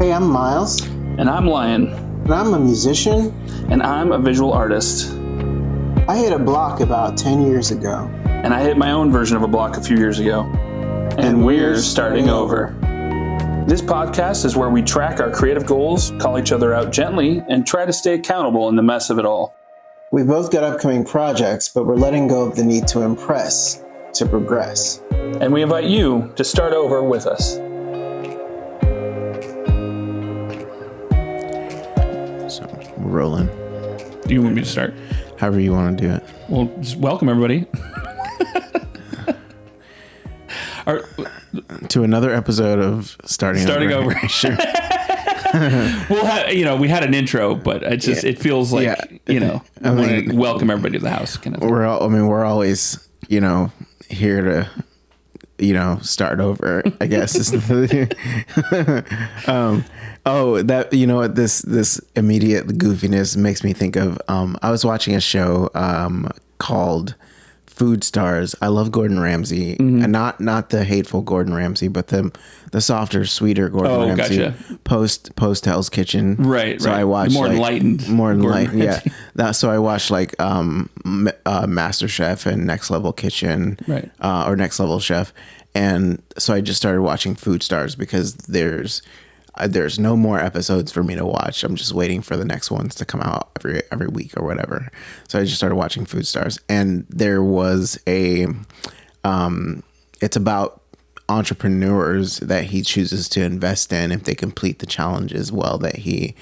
Hey, I'm Miles. And I'm Lyon. And I'm a musician. And I'm a visual artist. I hit a block about 10 years ago. And I hit my own version of a block a few years ago. And we're starting over. This podcast is where we track our creative goals, call each other out gently, and try to stay accountable in the mess of it all. We both got upcoming projects, but we're letting go of the need to impress, to progress. And we invite you to start over with us. So, we're rolling. Do you want me to start? However you want to do it. Well, just welcome everybody. To another episode of Starting Over. Sure. We had an intro, but it feels like, welcome everybody to the house. Kind of. We're always, here to, start over, I guess. This immediate goofiness makes me think of, I was watching a show called Food Stars. I love Gordon Ramsay, and not the hateful Gordon Ramsay, but the softer, sweeter Gordon Ramsay. Gotcha. Post Hell's Kitchen. Right. So I watched more enlightened. Yeah. So I watched Master Chef and Next Level Kitchen, right? Or Next Level Chef, and so I just started watching Food Stars because there's no more episodes for me to watch. I'm just waiting for the next ones to come out every week or whatever. So I just started watching Food Stars, and there was it's about entrepreneurs that he chooses to invest in if they complete the challenges well that he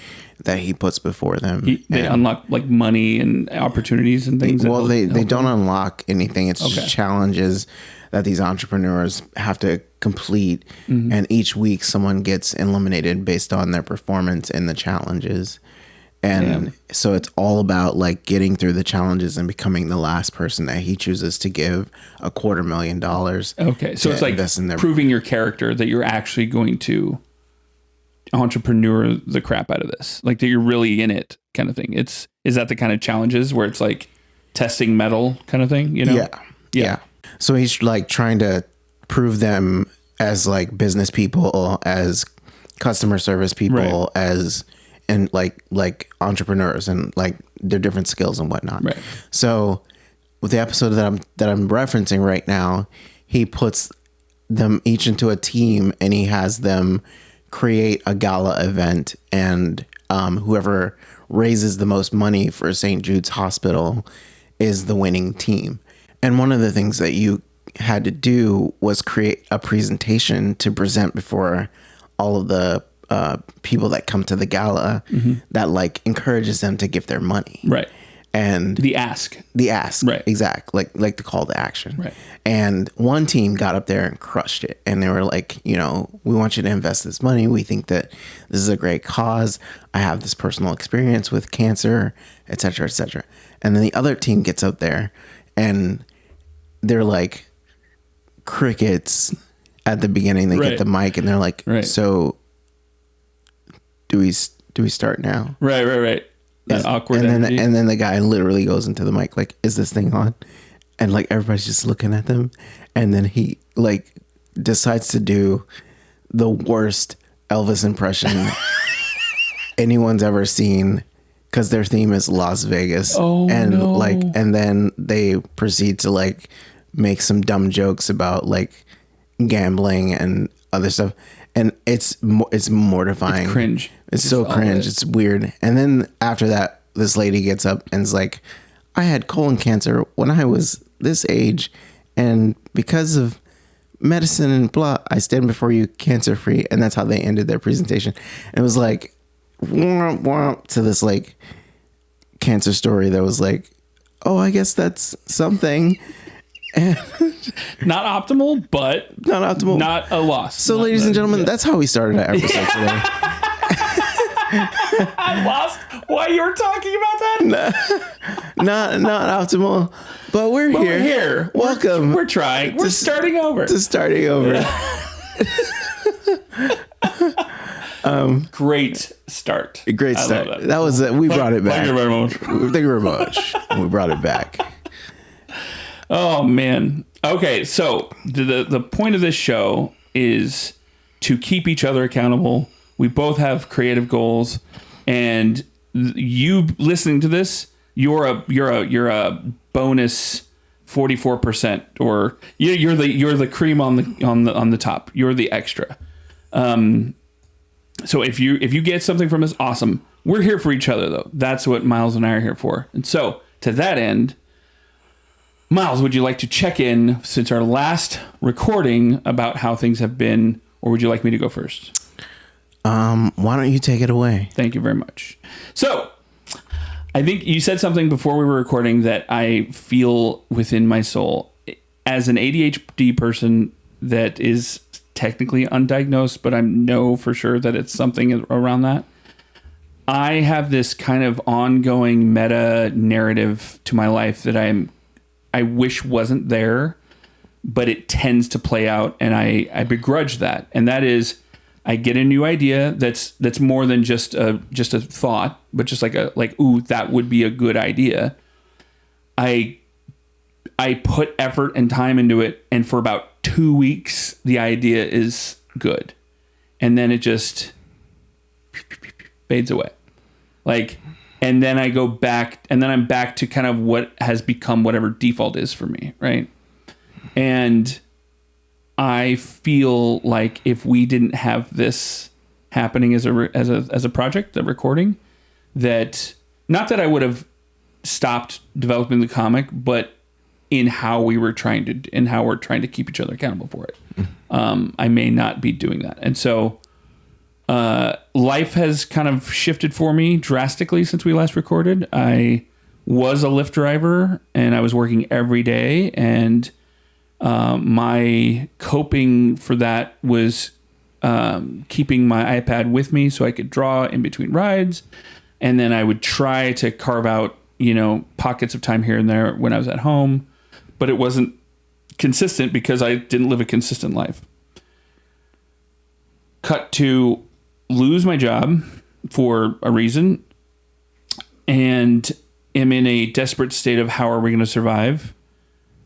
puts before them. They unlock like money and opportunities and things. Well, they don't unlock anything. It's just challenges that these entrepreneurs have to complete, and each week someone gets eliminated based on their performance in the challenges. And so it's all about like getting through the challenges and becoming the last person that he chooses to give $250,000. Okay, so it's like proving your character that you're actually going to entrepreneur the crap out of this, like that you're really in it, kind of thing. Is that the kind of challenges where it's like testing metal kind of thing? Yeah. So he's like trying to prove them as like business people, as customer service people, as and like entrepreneurs and like their different skills and whatnot. Right. So with the episode that I'm referencing right now, he puts them each into a team and he has them create a gala event, and whoever raises the most money for St. Jude's Hospital is the winning team. And one of the things that you had to do was create a presentation to present before all of the people that come to the gala that like encourages them to give their money. Right. And the ask. Right. Exactly. Like the call to action. Right. And one team got up there and crushed it. And they were like, we want you to invest this money. We think that this is a great cause. I have this personal experience with cancer, et cetera, et cetera. And then the other team gets up there and they're like crickets at the beginning. They get the mic and they're like, so do we start now? Right. That awkward energy. And then the guy literally goes into the mic like, is this thing on? And like everybody's just looking at them. And then he like decides to do the worst Elvis impression anyone's ever seen, because their theme is Las Vegas. And then they proceed to like make some dumb jokes about like gambling and other stuff, and it's mortifying. It's cringe. It's so cringe. It's weird. And then after that, this lady gets up and is like, I had colon cancer when I was this age, and because of medicine and blah, I stand before you cancer free. And that's how they ended their presentation. And it was like womp, womp, to this like cancer story that was like, oh, I guess that's something. Not optimal, but not a loss. So, ladies and gentlemen, that's how we started our episode today. I lost while you were talking about that. Not optimal, but we're here. We're here. Welcome. We're trying. We're starting over. Starting over. Great start. Great start. That was it. We brought it back. Thank you very much. Thank you very much. We brought it back. Oh man. Okay, so the point of this show is to keep each other accountable We both have creative goals, and you listening to this, you're a bonus 44%, or you're the cream on the top. You're the extra. So if you get something from us, awesome. We're here for each other, though. That's what Miles and I are here for. And so to that end, Miles, would you like to check in since our last recording about how things have been, or would you like me to go first? Why don't you take it away? Thank you very much. So I think you said something before we were recording that I feel within my soul. As an ADHD person that is technically undiagnosed, but I know for sure that it's something around that, I have this kind of ongoing meta narrative to my life that I wish wasn't there, but it tends to play out, and I begrudge that. And that is, I get a new idea that's more than just a thought, but just like ooh, that would be a good idea. I put effort and time into it, and for about 2 weeks, the idea is good, and then it just fades away. And then I go back, and then I'm back to kind of what has become whatever default is for me, right? And I feel like if we didn't have this happening as a project, the recording, that not that I would have stopped developing the comic, but in how we're trying to keep each other accountable for it, I may not be doing that, and so. Life has kind of shifted for me drastically since we last recorded. I was a Lyft driver, and I was working every day, and my coping for that was keeping my iPad with me so I could draw in between rides, and then I would try to carve out, pockets of time here and there when I was at home, but it wasn't consistent because I didn't live a consistent life. Cut to lose my job for a reason, and am in a desperate state of how are we going to survive.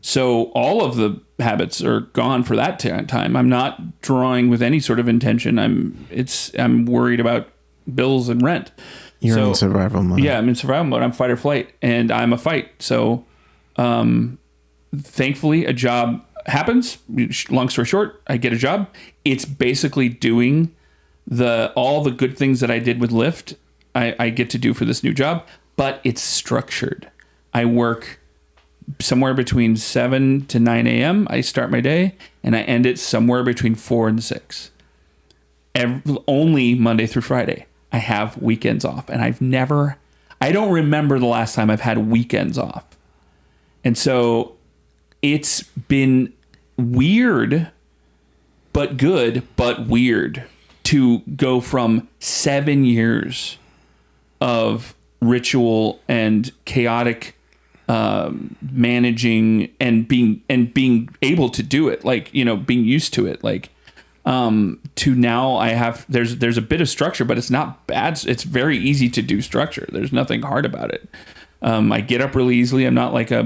So all of the habits are gone for that time. I'm not drawing with any sort of intention. I'm worried about bills and rent. You're in survival mode. Yeah, I'm in survival mode. I'm fight or flight, and I'm a fight. So thankfully a job happens. Long story short, I get a job. It's basically doing all the good things that I did with Lyft, I get to do for this new job, but it's structured. I work somewhere between 7 to 9 a.m. I start my day, and I end it somewhere between 4 and 6. Only Monday through Friday. I have weekends off, and I don't remember the last time I've had weekends off. And so it's been weird, but good, but weird, to go from 7 years of ritual and chaotic managing and being able to do it, being used to it, to now there's a bit of structure, but it's not bad. It's very easy to do structure. There's nothing hard about it. I get up really easily. I'm not like a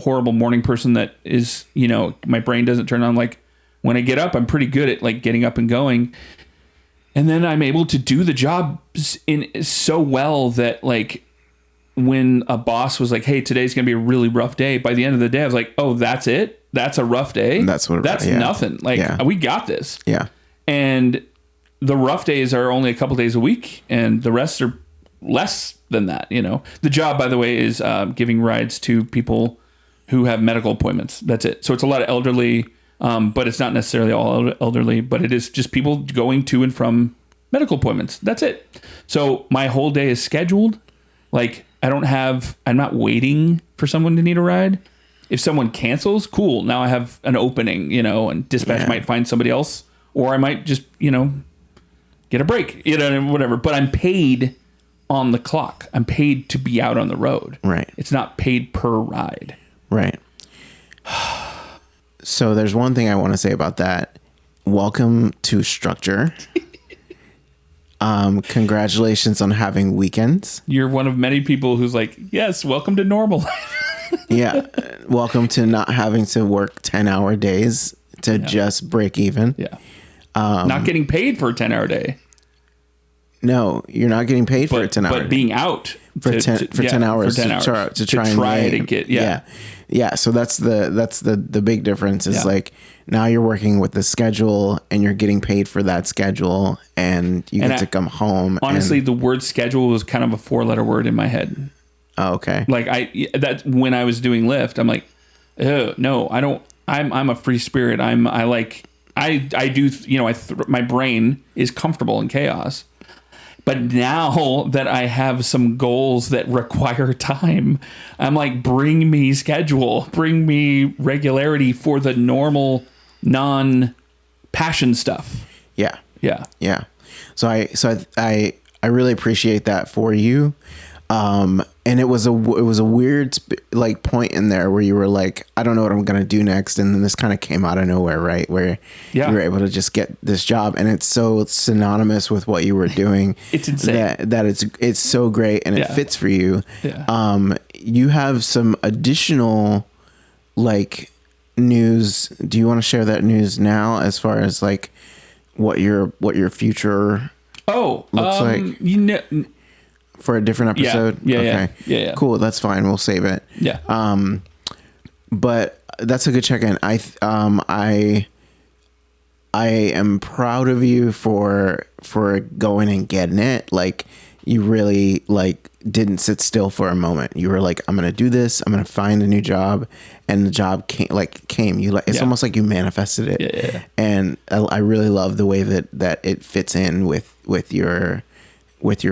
horrible morning person that is, my brain doesn't turn on. Like when I get up, I'm pretty good at getting up and going. And then I'm able to do the job so well that when a boss was like, hey, today's going to be a really rough day. By the end of the day, I was like, oh, that's it? That's a rough day? That's nothing. We got this. Yeah. And the rough days are only a couple days a week, and the rest are less than that. The job, by the way, is giving rides to people who have medical appointments. That's it. So it's a lot of elderly, but it's not necessarily all elderly, but it is just people going to and from medical appointments. That's it. So my whole day is scheduled. I'm not waiting for someone to need a ride. If someone cancels, cool. Now I have an opening, and dispatch might find somebody else, or I might just, get a break, whatever. But I'm paid on the clock. I'm paid to be out on the road. Right. It's not paid per ride. Right. So there's one thing I want to say about that. Welcome to structure. Congratulations on having weekends. You're one of many people who's like, yes, welcome to normal. Yeah. Welcome to not having to work 10-hour days to just break even. Yeah. Not getting paid for a 10-hour day. No, you're not getting paid for 10 hours. But being out for 10 hours to try to get So that's the big difference is like now you're working with the schedule and you're getting paid for that schedule and you get to come home. Honestly, the word schedule was kind of a 4-letter word in my head. Oh, okay. Like that when I was doing Lyft, I'm like, oh, no, I don't. I'm a free spirit. I do. My brain is comfortable in chaos. But now that I have some goals that require time, I'm like, bring me schedule, bring me regularity for the normal non-passion stuff. Yeah. Yeah. Yeah. So I really appreciate that for you. And it was a weird like point in there where you were like, I don't know what I'm going to do next. And then this kind of came out of nowhere, right? Where you were able to just get this job and it's so synonymous with what you were doing. It's insane that it's so great and it fits for you. Yeah. You have some additional like news. Do you want to share that news now as far as like what your future looks like? For a different episode? Yeah. Okay. Yeah. Cool. That's fine. We'll save it. Yeah. But that's a good check-in. I am proud of you for going and getting it. Like you really like didn't sit still for a moment. You were like, I'm going to do this. I'm going to find a new job. And the job came. You like, it's almost like you manifested it. Yeah. And I really love the way that it fits in with your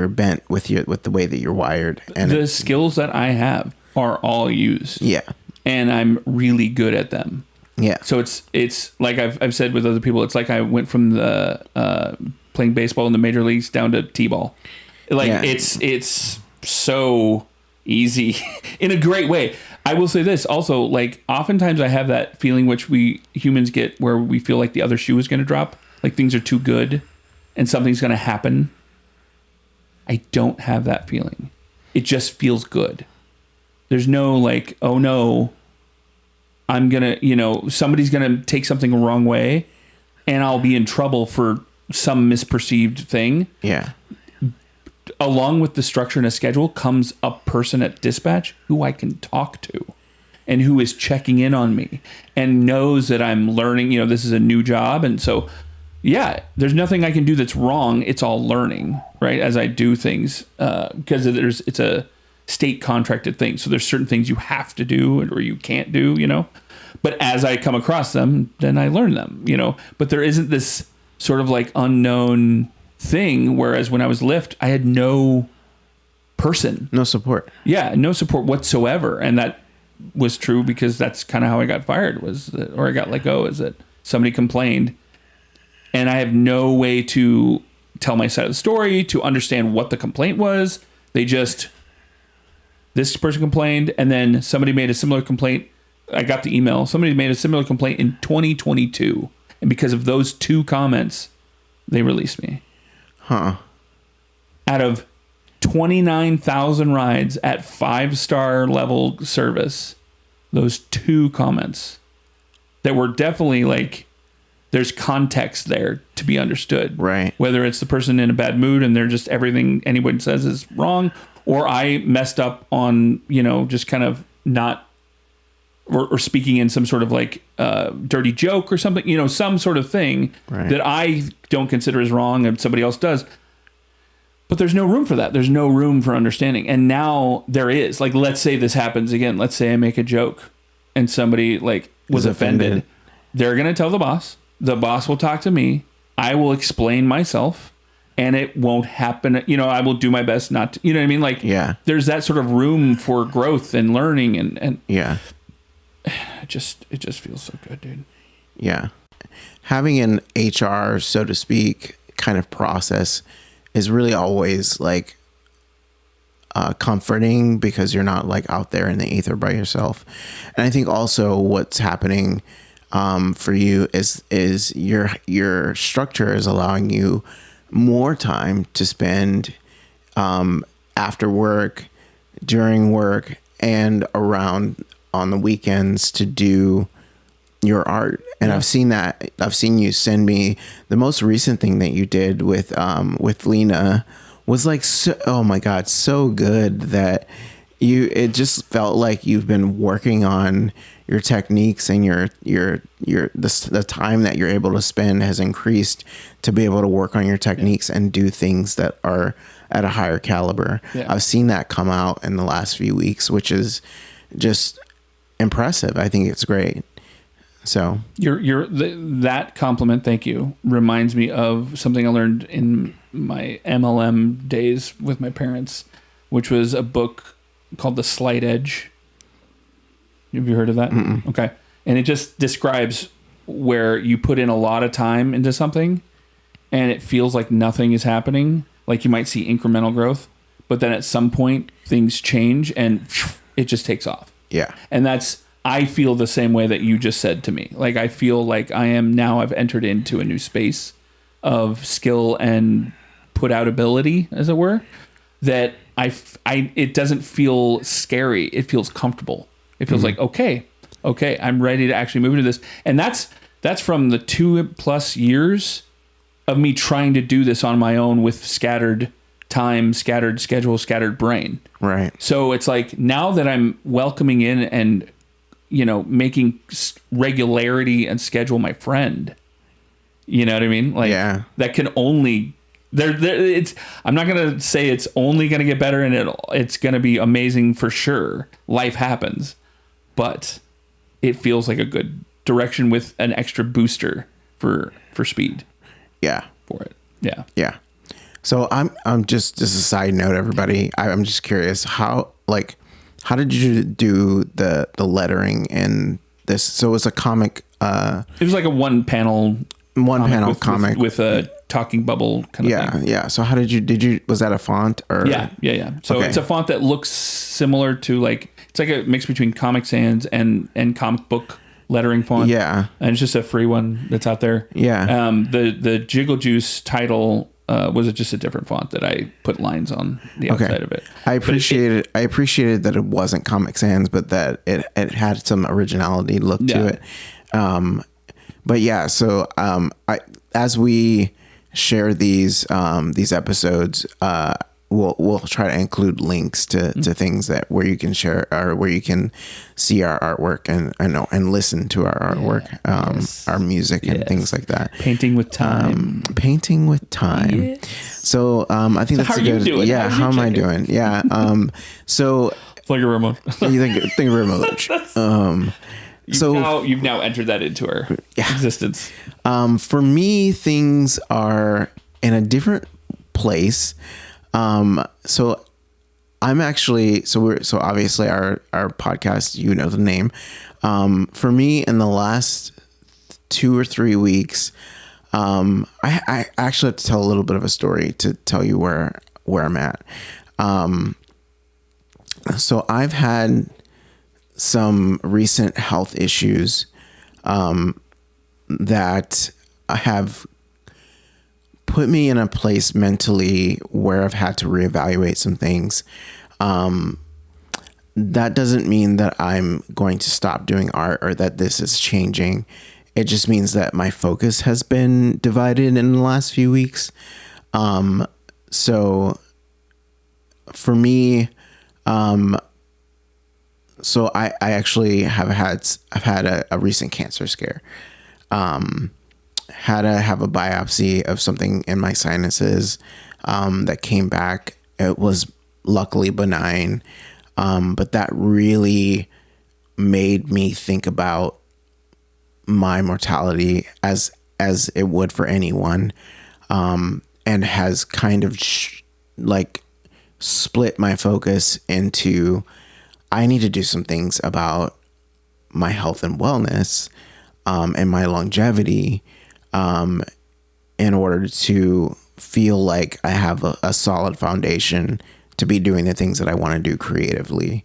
bent, with the way that you're wired, and the skills that I have are all used. Yeah, and I'm really good at them. Yeah. So it's like I've said with other people, it's like I went from the playing baseball in the major leagues down to t-ball. Like it's so easy in a great way. I will say this also, like oftentimes I have that feeling which we humans get where we feel like the other shoe is going to drop, like things are too good and something's going to happen. I don't have that feeling. It just feels good. There's no like, oh no, I'm going to, somebody's going to take something the wrong way and I'll be in trouble for some misperceived thing. Yeah. Along with the structure and a schedule comes a person at dispatch who I can talk to and who is checking in on me and knows that I'm learning, this is a new job. And so, yeah, there's nothing I can do that's wrong. It's all learning, right? As I do things, because it's a state contracted thing. So there's certain things you have to do or you can't do, but as I come across them, then I learn them, but there isn't this sort of like unknown thing. Whereas when I was Lyft, I had no person, no support. Yeah. No support whatsoever. And that was true because that's kind of how I got fired or I got let go, is that somebody complained. And I have no way to tell my side of the story, to understand what the complaint was. This person complained, and then somebody made a similar complaint. I got the email. Somebody made a similar complaint in 2022. And because of those two comments, they released me. Huh. Out of 29,000 rides at 5-star level service, those two comments that were definitely like, there's context there to be understood. Right. Whether it's the person in a bad mood and they're just everything anyone says is wrong, or I messed up on, just kind of not, or speaking in some sort of like dirty joke or something, some sort of thing that I don't consider as wrong and somebody else does. But there's no room for that. There's no room for understanding. And now there is. Like, let's say this happens again. Let's say I make a joke and somebody like was offended. They're going to tell the boss. The boss will talk to me. I will explain myself, and it won't happen. I will do my best not to, you know what I mean? Like, there's that sort of room for growth and learning, and yeah, it just feels so good, dude. Yeah. Having an HR, so to speak, kind of process is really always like comforting because you're not like out there in the ether by yourself. And I think also what's happening for you is your structure is allowing you more time to spend after work, during work, and around on the weekends to do your art And I've seen you send me the most recent thing that you did with Lena was like, so, oh my God, so good that it just felt like you've been working on your techniques, and the time that you're able to spend has increased to be able to work on your techniques and do things that are at a higher caliber. Yeah. I've seen that come out in the last few weeks, which is just impressive. I think it's great. So that compliment, thank you, reminds me of something I learned in my MLM days with my parents, which was a book called The Slight Edge. Have you heard of that? Mm-mm. Okay. And it just describes where you put in a lot of time into something and it feels like nothing is happening. Like you might see incremental growth, but then at some point things change and it just takes off. Yeah. And I feel the same way that you just said to me. Like I feel like I've entered into a new space of skill and put out ability, as it were, that it doesn't feel scary. It feels comfortable. It feels like, okay, I'm ready to actually move into this. And that's from the 2+ years of me trying to do this on my own with scattered time, scattered schedule, scattered brain. Right. So it's like now that I'm welcoming in and, making regularity and schedule my friend, you know what I mean? Like that can only... I'm not going to say it's only going to get better and it's going to be amazing for sure. Life happens, but it feels like a good direction with an extra booster for speed. Yeah. For it. Yeah. Yeah. So I'm just as a side note, everybody, I'm just curious how did you do the lettering in this? So it's a comic. It was like a one panel comic with a talking bubble kind of thing. Yeah. So how did you was that a font or? Yeah. So it's a font that looks similar to it's like a mix between Comic Sans and comic book lettering font. Yeah. And it's just a free one that's out there. Yeah. The Jiggle Juice title was just a different font that I put lines on the outside of it. I appreciated that it wasn't Comic Sans, but that it had some originality look to it. But yeah, so as we share these episodes, we'll try to include links to things where you can share or where you can see our artwork and listen to our artwork, our music and things like that. Painting with time. Yes. So I think that's a good. Yeah, how am I doing? Yeah. So thank you very much. Thank you very much. You've now entered that into our existence. For me, things are in a different place. So I'm actually, so obviously our podcast, the name, for me in the last 2 or 3 weeks, I actually have to tell a little bit of a story to tell you where I'm at. So I've had some recent health issues, that have put me in a place mentally where I've had to reevaluate some things. That doesn't mean that I'm going to stop doing art or that this is changing. It just means that my focus has been divided in the last few weeks. So for me, so I actually I've had a recent cancer scare. Had to have a biopsy of something in my sinuses that came back. It was luckily benign, but that really made me think about my mortality as it would for anyone, and has kind of split my focus into I need to do some things about my health and wellness, and my longevity, in order to feel like I have a solid foundation to be doing the things that I want to do creatively.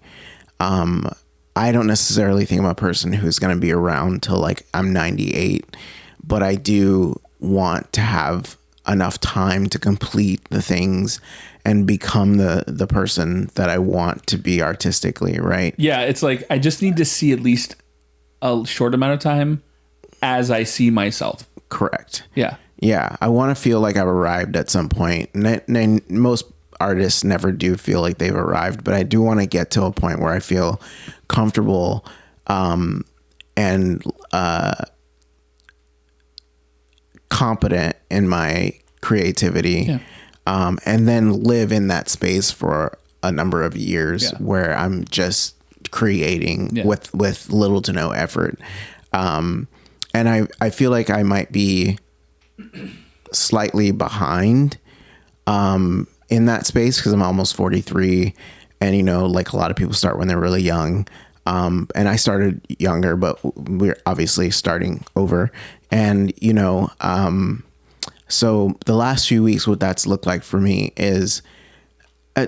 I don't necessarily think I'm a person who's going to be around till I'm 98, but I do want to have enough time to complete the things and become the person that I want to be artistically, right? Yeah, it's I just need to see at least a short amount of time as I see myself. Correct. Yeah. Yeah. I want to feel like I've arrived at some point. And most artists never do feel like they've arrived, but I do want to get to a point where I feel comfortable and competent in my creativity, and then live in that space for a number of years where I'm just creating with little to no effort. And I feel like I might be slightly behind in that space because I'm almost 43, and, you know, like a lot of people start when they're really young. And I started younger, but we're obviously starting over. And, you know, so the last few weeks, what that's looked like for me is a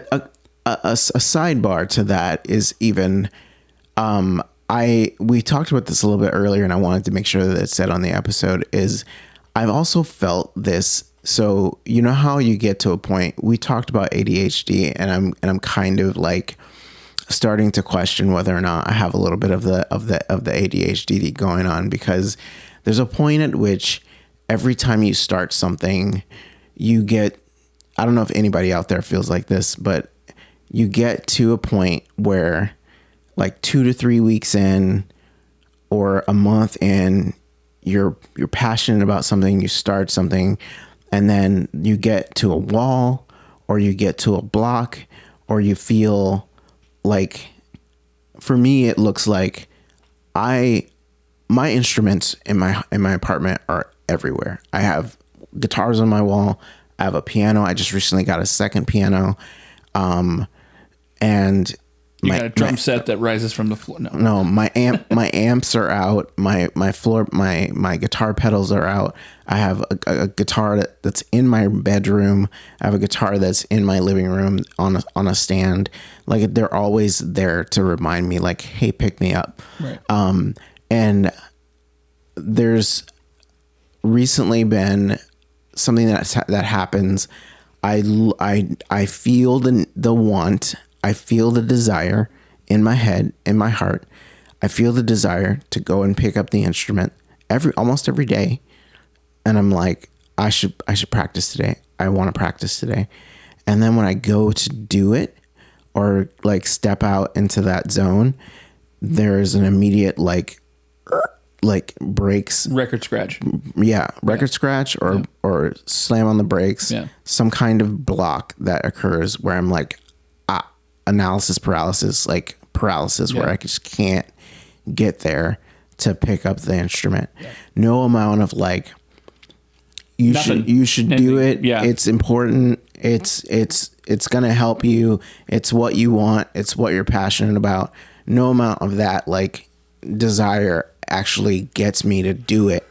sidebar to that is even, we talked about this a little bit earlier, and I wanted to make sure that it's said on the episode, is I've also felt this. So, you know how you get to a point, we talked about ADHD, and I'm kind of like starting to question whether or not I have a little bit of the ADHD going on, because there's a point at which every time you start something, you get, I don't know if anybody out there feels like this, but you get to a point where like 2 to 3 weeks in or a month in, you're passionate about something, you start something, and then you get to a wall or you get to a block, or you feel like, for me, it looks like my instruments in my apartment are everywhere. I have guitars on my wall. I have a piano. I just recently got a second piano. And you got a drum set that rises from the floor. No, my amps are out. My guitar pedals are out. I have a guitar that's in my bedroom. I have a guitar that's in my living room on a stand. Like, they're always there to remind me, like, hey, pick me up. Right. And there's recently been something that happens. I feel the want. I feel the desire in my head, in my heart. I feel the desire to go and pick up the instrument almost every day. And I'm like, I should practice today. I want to practice today. And then when I go to do it, or like step out into that zone, there's an immediate like brakes. Record scratch. Yeah. Record scratch or slam on the brakes. Yeah. Some kind of block that occurs where I'm like, analysis paralysis, where I just can't get there to pick up the instrument. Yeah. No amount of like, you should do it. Yeah. It's important. It's going to help you. It's what you want. It's what you're passionate about. No amount of that like desire actually gets me to do it.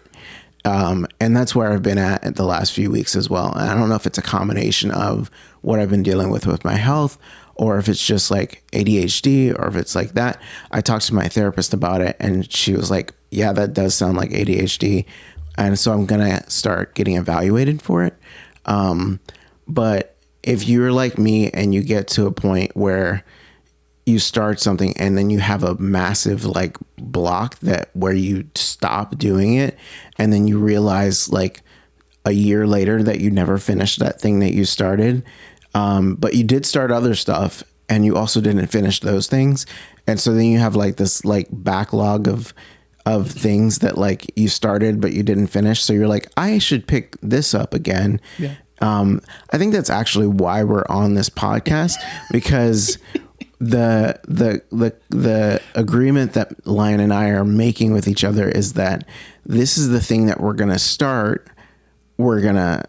And that's where I've been at the last few weeks as well. And I don't know if it's a combination of what I've been dealing with my health, or if it's just like ADHD, or if it's like that. I talked to my therapist about it, and she was like, yeah, that does sound like ADHD. And so I'm going to start getting evaluated for it. But if you're like me and you get to a point where you start something and then you have a massive like block where you stop doing it, and then you realize like a year later that you never finished that thing that you started, but you did start other stuff and you also didn't finish those things. And so then you have like this like backlog of things that like you started but you didn't finish. So you're like, I should pick this up again. Yeah. I think that's actually why we're on this podcast, because the agreement that Lyon and I are making with each other is that this is the thing that we're going to start, we're going to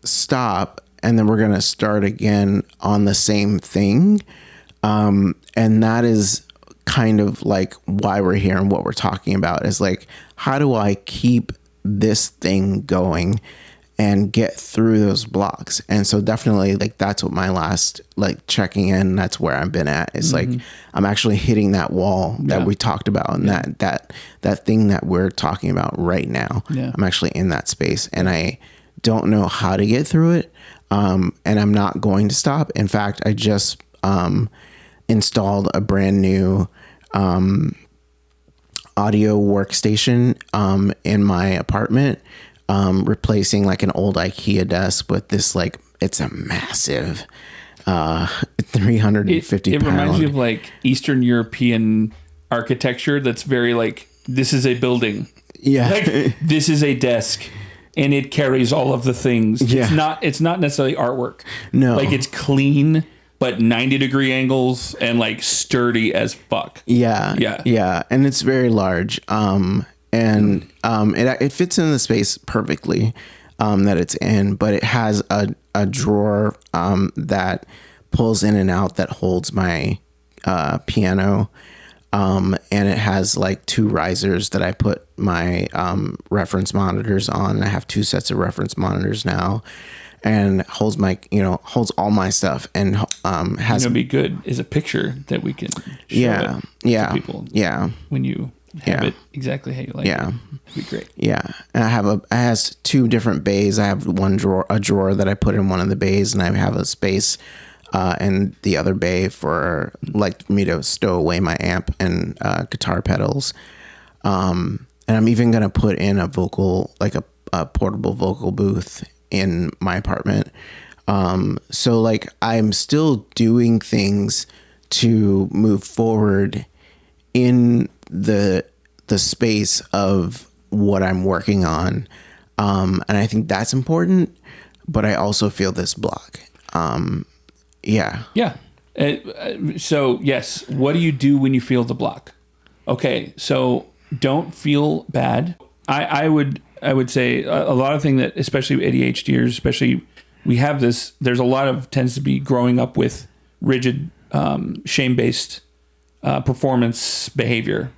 stop, and then we're going to start again on the same thing. And that is kind of like why we're here, and what we're talking about is like, how do I keep this thing going and get through those blocks? And so definitely like that's what my last like checking in, that's where I've been at. It's like I'm actually hitting that wall that we talked about, and that thing that we're talking about right now. Yeah. I'm actually in that space, and I don't know how to get through it. And I'm not going to stop. In fact, I just installed a brand new audio workstation in my apartment, replacing like an old IKEA desk with this, like, it's a massive 350 It pound. reminds me of like Eastern European architecture that's very like, this is a building. Yeah. Like, this is a desk and it carries all of the things. Yeah. It's not necessarily artwork. No. Like, it's clean, but 90-degree angles and like sturdy as fuck. Yeah. Yeah. Yeah. And it's very large. It fits in the space perfectly that it's in, but it has a drawer that pulls in and out that holds my piano. And it has like 2 risers that I put my reference monitors on. I have 2 sets of reference monitors now, and holds all my stuff, and has. It'd be good is a picture that we can show Yeah. to people. Yeah. When you have it exactly how you like it. It'd be great. Yeah. And it has 2 different bays. I have a drawer that I put in one of the bays, and I have a space in the other bay for like me to stow away my amp and guitar pedals. And I'm even going to put in a portable vocal booth in my apartment. So like, I'm still doing things to move forward in the space of what I'm working on. And I think that's important, but I also feel this block. Yeah. So yes, what do you do when you feel the block? Okay, so don't feel bad. I would say a lot of things that, especially ADHDers, especially we have this. There's a lot of tends to be growing up with rigid, shame-based performance behavior,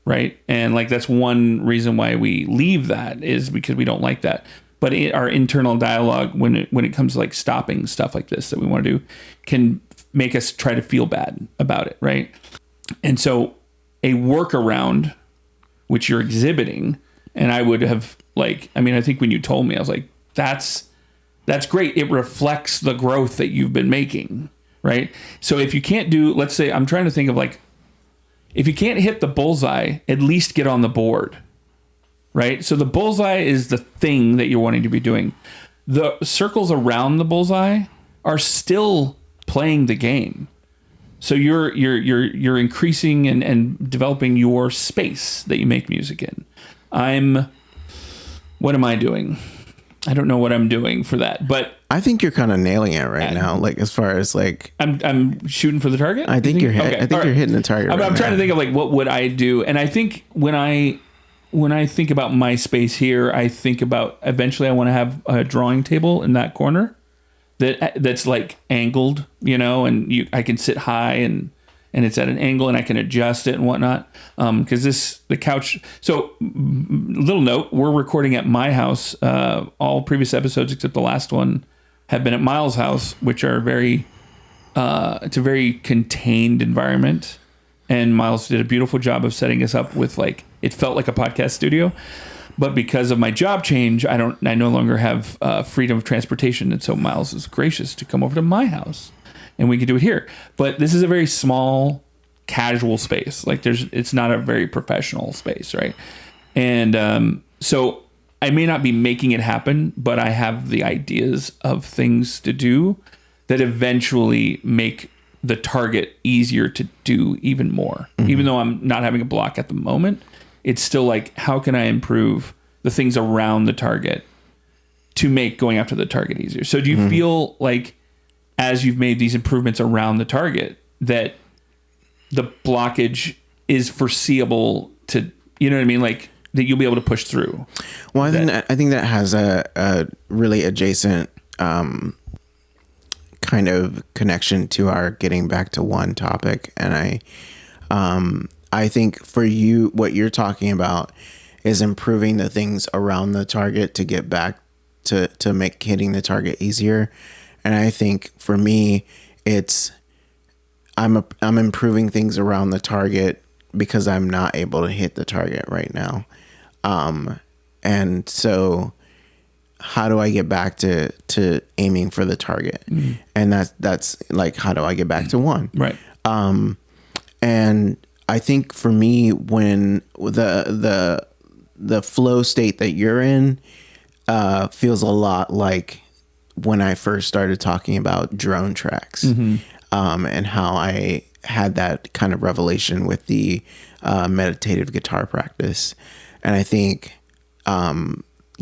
right? And like, that's one reason why we leave that, is because we don't like that. But our internal dialogue, when it comes to like stopping stuff like this that we want to do, can make us try to feel bad about it, right? And so a workaround, which you're exhibiting, and I would have like, I mean, I think when you told me, I was like, that's great. It reflects the growth that you've been making, right? So if you can't do, let's say, I'm trying to think of like, if you can't hit the bullseye, at least get on the board. Right? So the bullseye is the thing that you're wanting to be doing. The circles around the bullseye are still playing the game. So you're increasing and developing your space that you make music in. What am I doing? I don't know what I'm doing for that, but I think you're kind of nailing it right now. Like, as far as like, I'm shooting for the target. I think you're okay. you're hitting the target. I'm trying to think of like, what would I do? And I think when I think about my space here, I think about eventually I want to have a drawing table in that corner that's like angled, and I can sit high and it's at an angle and I can adjust it and whatnot. Because the couch. So, little note: we're recording at my house. All previous episodes except the last one have been at Miles' house, which are very. It's a very contained environment. And Miles did a beautiful job of setting us up with like, it felt like a podcast studio, but because of my job change, I no longer have freedom of transportation. And so Miles is gracious to come over to my house and we could do it here. But this is a very small, casual space. Like it's not a very professional space. Right. And so I may not be making it happen, but I have the ideas of things to do that eventually make the target easier to do even more. Mm-hmm. Even though I'm not having a block at the moment, it's still like, how can I improve the things around the target to make going after the target easier? So do you feel like, as you've made these improvements around the target, that the blockage is foreseeable to, you know what I mean? Like, that you'll be able to push through? Well, I think that has a really adjacent kind of connection to our getting back to one topic. And I think for you, what you're talking about is improving the things around the target to get back to make hitting the target easier. And I think for me, I'm improving things around the target because I'm not able to hit the target right now. And so how do I get back to aiming for the target? And that's like, how do I get back to one? Right. And I think for me, when the flow state that you're in feels a lot like when I first started talking about drone tracks, and how I had that kind of revelation with the meditative guitar practice. And I think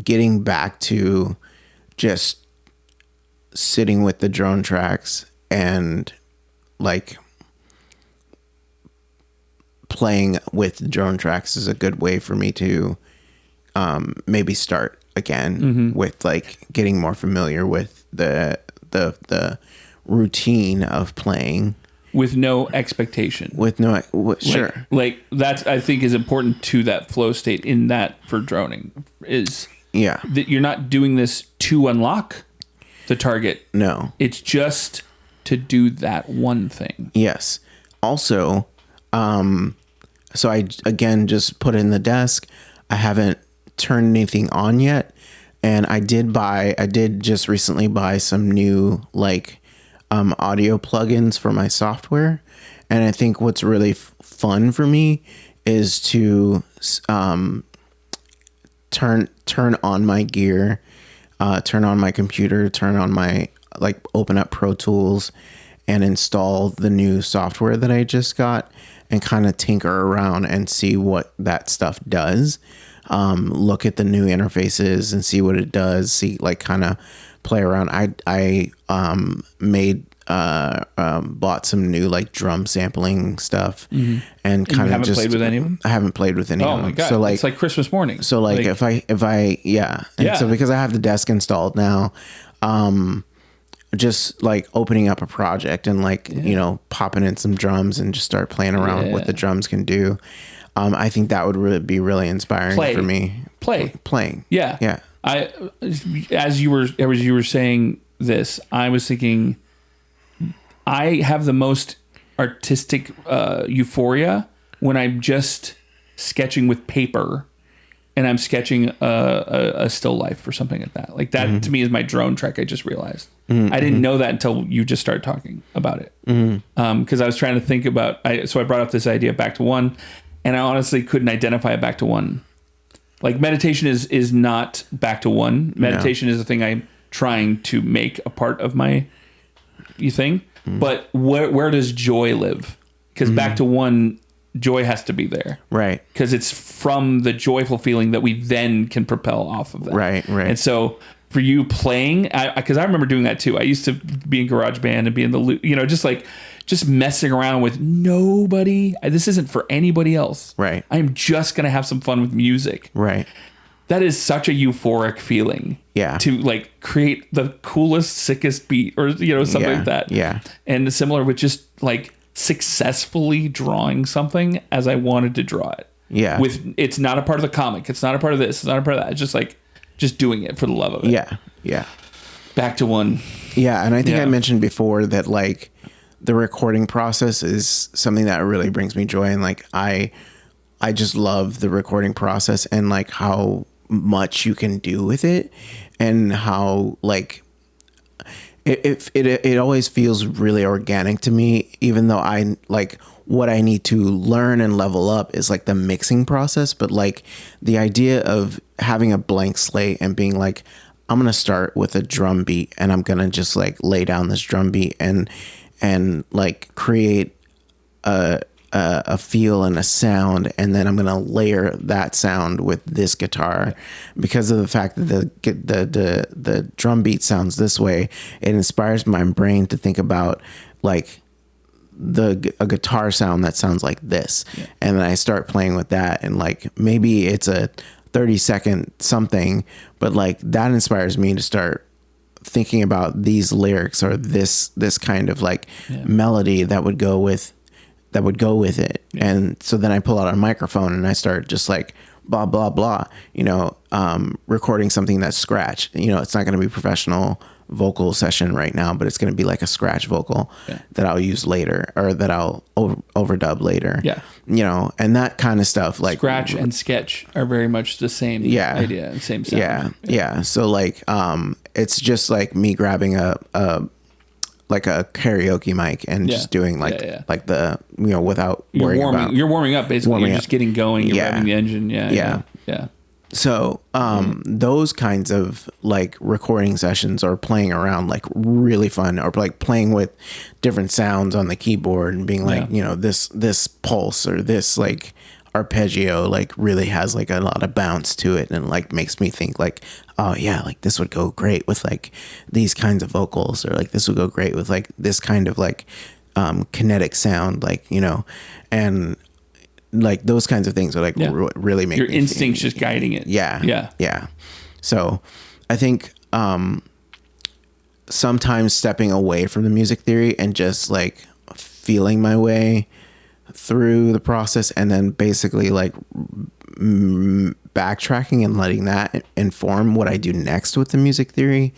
getting back to just sitting with the drone tracks and like playing with drone tracks is a good way for me to maybe start again with like getting more familiar with the routine of playing with no expectation. Sure. Like that's, I think, is important to that flow state in that for droning is that you're not doing this to unlock the target. No, it's just to do that one thing. Yes. Also, so I, again, just put it in the desk. I haven't turned anything on yet. And I did just recently buy some new like audio plugins for my software. And I think what's really fun for me is to turn on my gear, turn on my computer, turn on my, like, open up Pro Tools and install the new software that I just got and kind of tinker around and see what that stuff does. Look at the new interfaces and see what it does. See, like, kind of play around. I bought some new like drum sampling stuff and kind of just played with any of them. I haven't played with any of them. Oh my God. So like, it's like Christmas morning. So like if I so because I have the desk installed now, just like opening up a project and like, you know, popping in some drums and just start playing around with what the drums can do. I think that would really be really inspiring for me. Playing. Yeah. Yeah. As you were saying this, I was thinking I have the most artistic euphoria when I'm just sketching with paper and I'm sketching a still life or something like that. Like that to me is my drone track. I just realized. I didn't know that until you just started talking about it. Because I was trying to think about, so I brought up this idea back to one, and I honestly couldn't identify it back to one. Like meditation is not back to one. Meditation is a thing I'm trying to make a part of my thing. But where does joy live? Because back to one, joy has to be there. Right. Because it's from the joyful feeling that we then can propel off of that. Right. And so for you playing, because I remember doing that too. I used to be in GarageBand and be in the loop, you know, just messing around with nobody. This isn't for anybody else. Right. I'm just going to have some fun with music. Right. That is such a euphoric feeling. Yeah. To like create the coolest, sickest beat or, you know, something like that. Yeah. And similar with just like successfully drawing something as I wanted to draw it. Yeah. It's not a part of the comic. It's not a part of this. It's not a part of that. It's just like, just doing it for the love of it. Yeah. Yeah. Back to one. Yeah. And I think I mentioned before that like the recording process is something that really brings me joy. And like, I just love the recording process and like how much you can do with it and how like it always feels really organic to me, even though I like what I need to learn and level up is like the mixing process. But like the idea of having a blank slate and being like, I'm going to start with a drum beat and I'm going to just like lay down this drum beat and like create a feel and a sound, and then I'm gonna layer that sound with this guitar because of the fact that the drum beat sounds this way. It inspires my brain to think about like a guitar sound that sounds like this, and then I start playing with that, and like maybe it's a 30-second something, but like that inspires me to start thinking about these lyrics or this kind of like melody that would go with it. And so then I pull out a microphone and I start just like blah, blah, blah, you know, recording something that's scratch. You know, it's not going to be professional vocal session right now, but it's going to be like a scratch vocal that I'll use later or that I'll overdub later. Yeah. You know, and that kind of stuff like scratch and sketch are very much the same idea and same sound. Yeah. So like, it's just like me grabbing a like a karaoke mic and just doing like like the without worrying about you're warming up basically. You're just getting going. You're revving the engine. Yeah. So those kinds of like recording sessions or playing around like really fun, or like playing with different sounds on the keyboard and being like this pulse or this like arpeggio like really has like a lot of bounce to it and like makes me think like, oh yeah, like this would go great with like these kinds of vocals, or like this would go great with like this kind of like kinetic sound, like and like those kinds of things are like really make your me instincts just guiding it. Yeah. So I think sometimes stepping away from the music theory and just like feeling my way through the process, and then basically like backtracking and letting that inform what I do next with the music theory.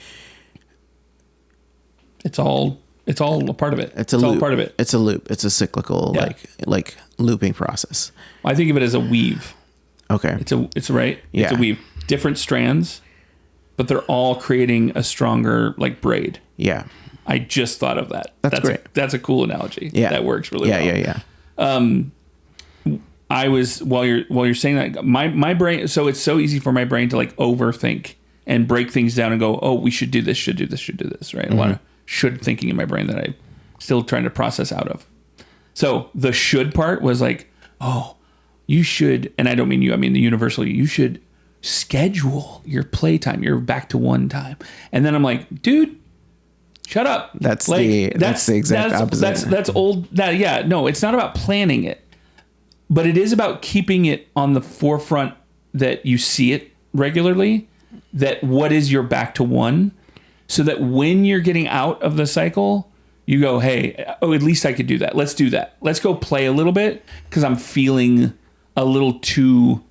It's all a part of it. It's all part of it. It's a loop. It's a cyclical like looping process. I think of it as a weave. Okay. It's right. Yeah. It's a weave. Different strands, but they're all creating a stronger like braid. Yeah. I just thought of that. That's great. That's a cool analogy. Yeah. That works really well. Yeah. I was while you're saying that, my brain, so it's so easy for my brain to like overthink and break things down and go, oh, we should do this, should do this, right? A lot of should thinking in my brain that I'm still trying to process out of. So the should part was like, oh, you should, and I don't mean you, I mean the universal, you should schedule your playtime, your back to one time. And then I'm like, dude, shut up. That's the exact opposite. That's old. No, it's not about planning it, but it is about keeping it on the forefront that you see it regularly, that what is your back to one, so that when you're getting out of the cycle, you go, hey, oh, at least I could do that. Let's do that. Let's go play a little bit because I'm feeling a little too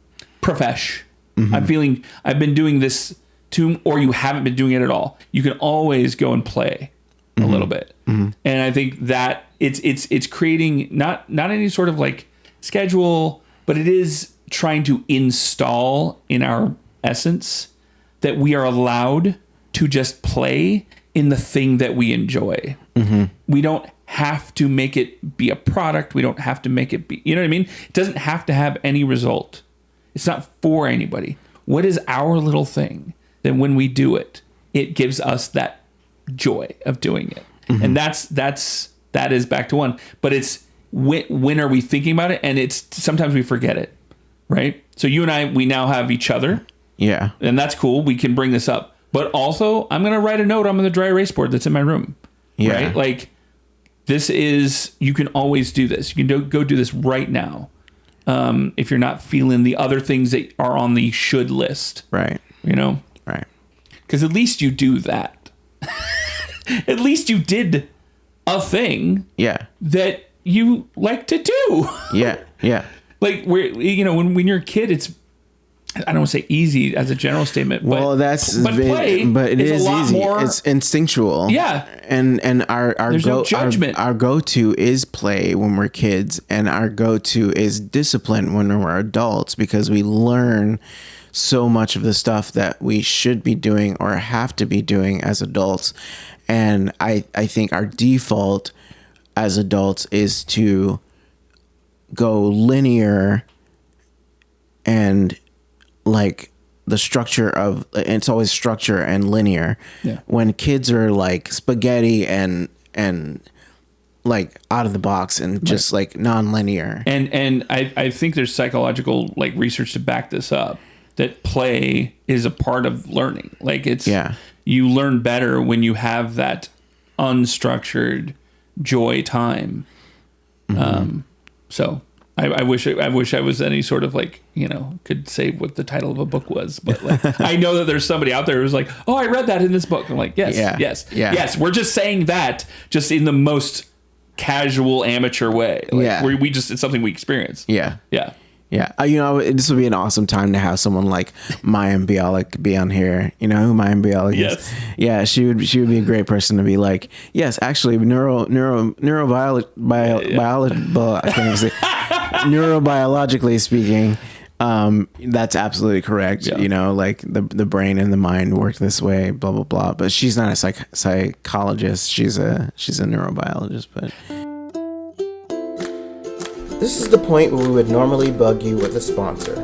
profesh. I've been doing this too, or you haven't been doing it at all. You can always go and play a little bit. And I think that it's creating not any sort of like schedule, but it is trying to install in our essence that we are allowed to just play in the thing that we enjoy. We don't have to make it be a product. We don't have to make it be, you know what I mean? It doesn't have to have any result. It's not for anybody. What is our little thing that when we do it, it gives us that joy of doing it? And that is back to one. But it's when are we thinking about it? And it's sometimes we forget it, right? So you and I, we now have each other. Yeah. And that's cool. We can bring this up. But also, I'm going to write a note on the dry erase board that's in my room. Yeah. Right? Like, this is, you can always do this. You can go do this right now. If you're not feeling the other things that are on the should list. Right. You know? Right. Because at least you do that. At least you did a thing. Yeah. That you like to do. Yeah. Yeah. Like, when you're a kid, it's, I don't want to say easy as a general statement. Well, but it is a lot easy. More, it's instinctual. Yeah. And our no judgment. Our go-to is play when we're kids, and our go-to is discipline when we're adults, because we learn so much of the stuff that we should be doing or have to be doing as adults. And I think our default as adults is to go linear, and like the structure of it's always structure and linear. Yeah. When kids are like spaghetti and like out of the box and just like non-linear. And I think there's psychological like research to back this up, that play is a part of learning. Like you learn better when you have that unstructured joy time. So I wish I was any sort of like, could say what the title of a book was, but like, I know that there's somebody out there who's like, oh, I read that in this book. I'm like, yes. We're just saying that just in the most casual amateur way. Like, where it's something we experience. Yeah. Yeah. Yeah. This would be an awesome time to have someone like Mayim Bialik be on here. You know who Mayim Bialik is? Yes. Yeah. She would be a great person to be like, yes, actually neurobiologically speaking, That's absolutely correct. Yeah. You know, like the brain and the mind work this way, blah blah blah. But she's not a psychologist. She's a neurobiologist. But This is the point where we would normally bug you with a sponsor.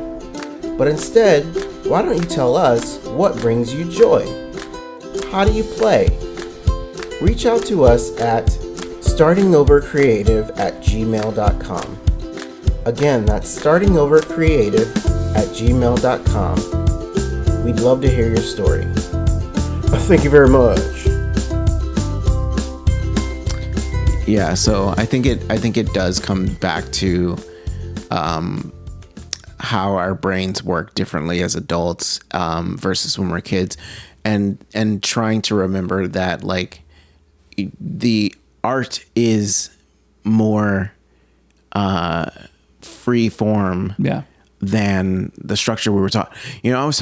But instead, why don't you tell us what brings you joy? How do you play? Reach out to us at startingovercreative@gmail.com. Again, that's startingovercreative@gmail.com. We'd love to hear your story. Thank you very much. yeah, so I think it does come back to how our brains work differently as adults versus when we're kids, and trying to remember that like the art is more free form than the structure we were taught. You know, I was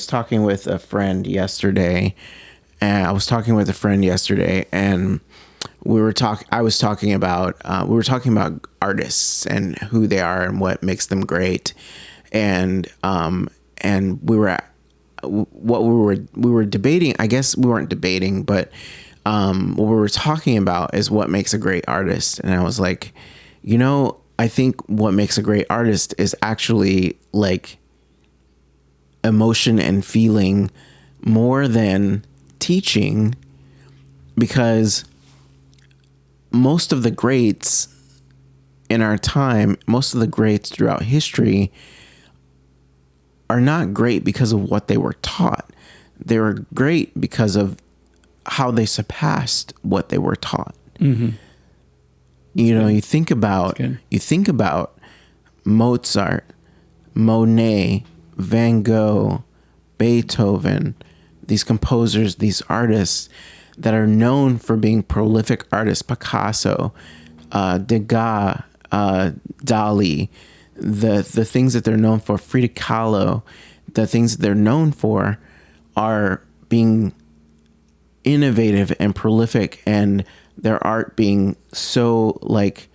talking with a friend yesterday, and we were talking about artists and who they are and what makes them great, and we were debating. I guess we weren't debating, but what we were talking about is what makes a great artist. And I was like, you know, I think what makes a great artist is actually like emotion and feeling more than teaching, because most of the greats in our time, most of the greats throughout history are not great because of what they were taught. They were great because of how they surpassed what they were taught. Mm-hmm. You know, you think about Mozart, Monet, Van Gogh, Beethoven, these composers, these artists that are known for being prolific artists, Picasso, Degas, Dali, the things that they're known for, Frida Kahlo, the things that they're known for are being innovative and prolific, and their art being so like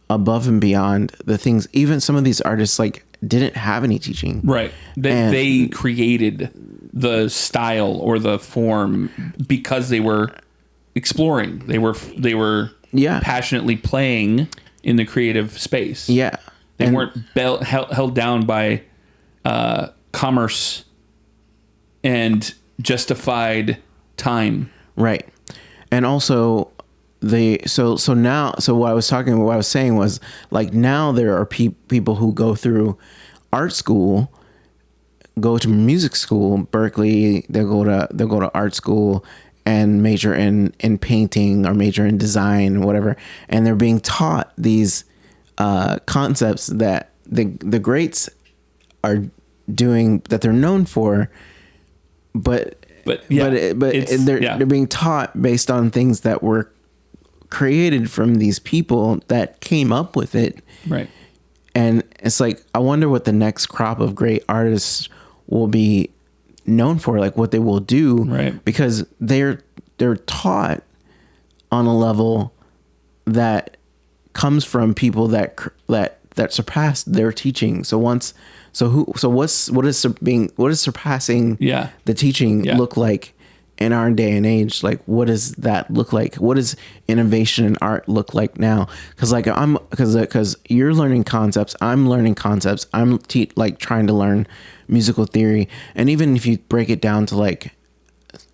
above and beyond the things. Even some of these artists like didn't have any teaching. Right. They created the style or the form because they were exploring. They were passionately playing in the creative space. Yeah. They weren't held down by commerce and justified time. Right. And also so what I was saying was like, now there are people who go through art school, go to music school, Berkeley, they'll go to art school and major in painting or major in design, whatever, and they're being taught these concepts that the greats are doing, that they're known for, but they're being taught based on things that were created from these people that came up with it. Right. And it's like, I wonder what the next crop of great artists will be known for, like what they will do. Right. Because they're taught on a level that comes from people that surpassed their teaching. What is surpassing the teaching look like in our day and age? Like, what does that look like? What does innovation in art look like now? Because you're learning concepts, I'm learning concepts, I'm trying to learn musical theory. And even if you break it down to like,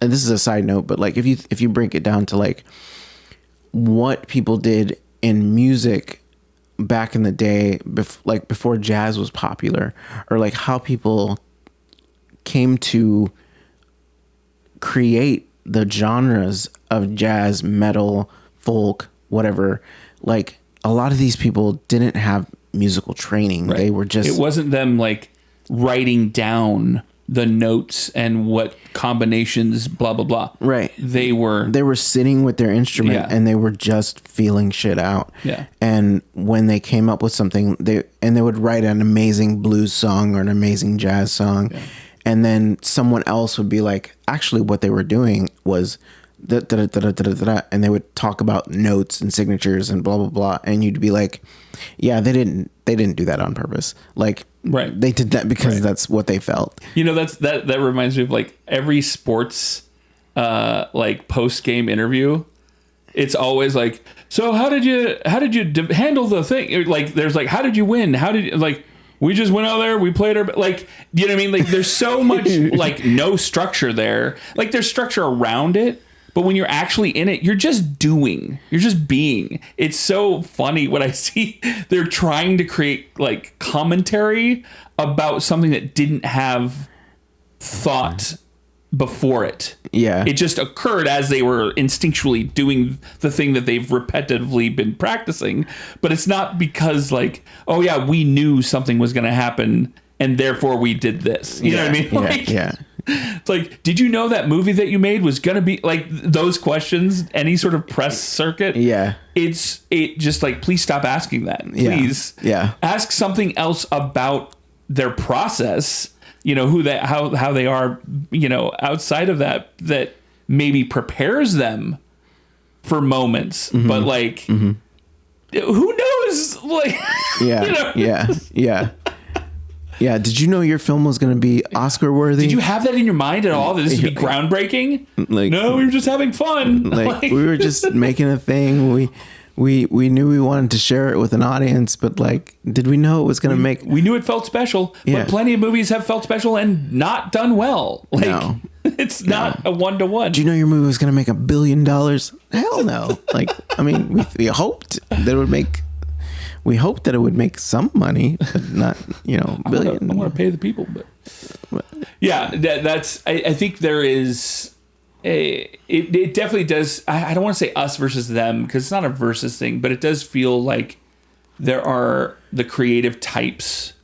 and this is a side note, but like if you break it down to like what people did in music back in the day, before jazz was popular, or like how people came to create the genres of jazz, metal, folk, whatever, like a lot of these people didn't have musical training. Right. They were just, it wasn't them like writing down the notes and what combinations, blah blah blah. Right. They were sitting with their instrument and they were just feeling shit out. Yeah. And when they came up with something, they would write an amazing blues song or an amazing jazz song. Yeah. And then someone else would be like, actually what they were doing was and they would talk about notes and signatures and blah blah blah, and you'd be like, yeah, they didn't do that on purpose. Like, right, they did that because that's what they felt. You know, that reminds me of like every sports like post game interview. It's always like, so how did you handle the thing? Like, there's like, how did you win? How did you, like, we just went out there, we played our, like, you know what I mean? Like, there's so much like no structure there. Like, there's structure around it, but when you're actually in it, you're just doing, you're just being. It's so funny when I see they're trying to create like commentary about something that didn't have thought before it. Yeah. It just occurred as they were instinctually doing the thing that they've repetitively been practicing. But it's not because like, oh yeah, we knew something was going to happen and therefore we did this. You know what I mean? Like, it's like, did you know that movie that you made was going to be like those questions, any sort of press circuit? Yeah. It just like, please stop asking that. Please ask something else about their process. You know, how they are, you know, outside of that maybe prepares them for moments, but like, who knows? Like, you know? Yeah. Did you know your film was going to be Oscar worthy? Did you have that in your mind at all? That this would be groundbreaking? Like, no, we were just having fun. Like we were just making a thing. We knew we wanted to share it with an audience, but like, did we know it was going to make... We knew it felt special, but plenty of movies have felt special and not done well. Like, no. It's not a one-to-one. Do you know your movie was going to make $1 billion? Hell no. Like, I mean, we hoped that it would make... We hoped that it would make some money, but not, you know, $1 billion. I want to pay the people, but... Yeah, that's... I think there is... It definitely does. I don't want to say us versus them because it's not a versus thing, but it does feel like there are the creative types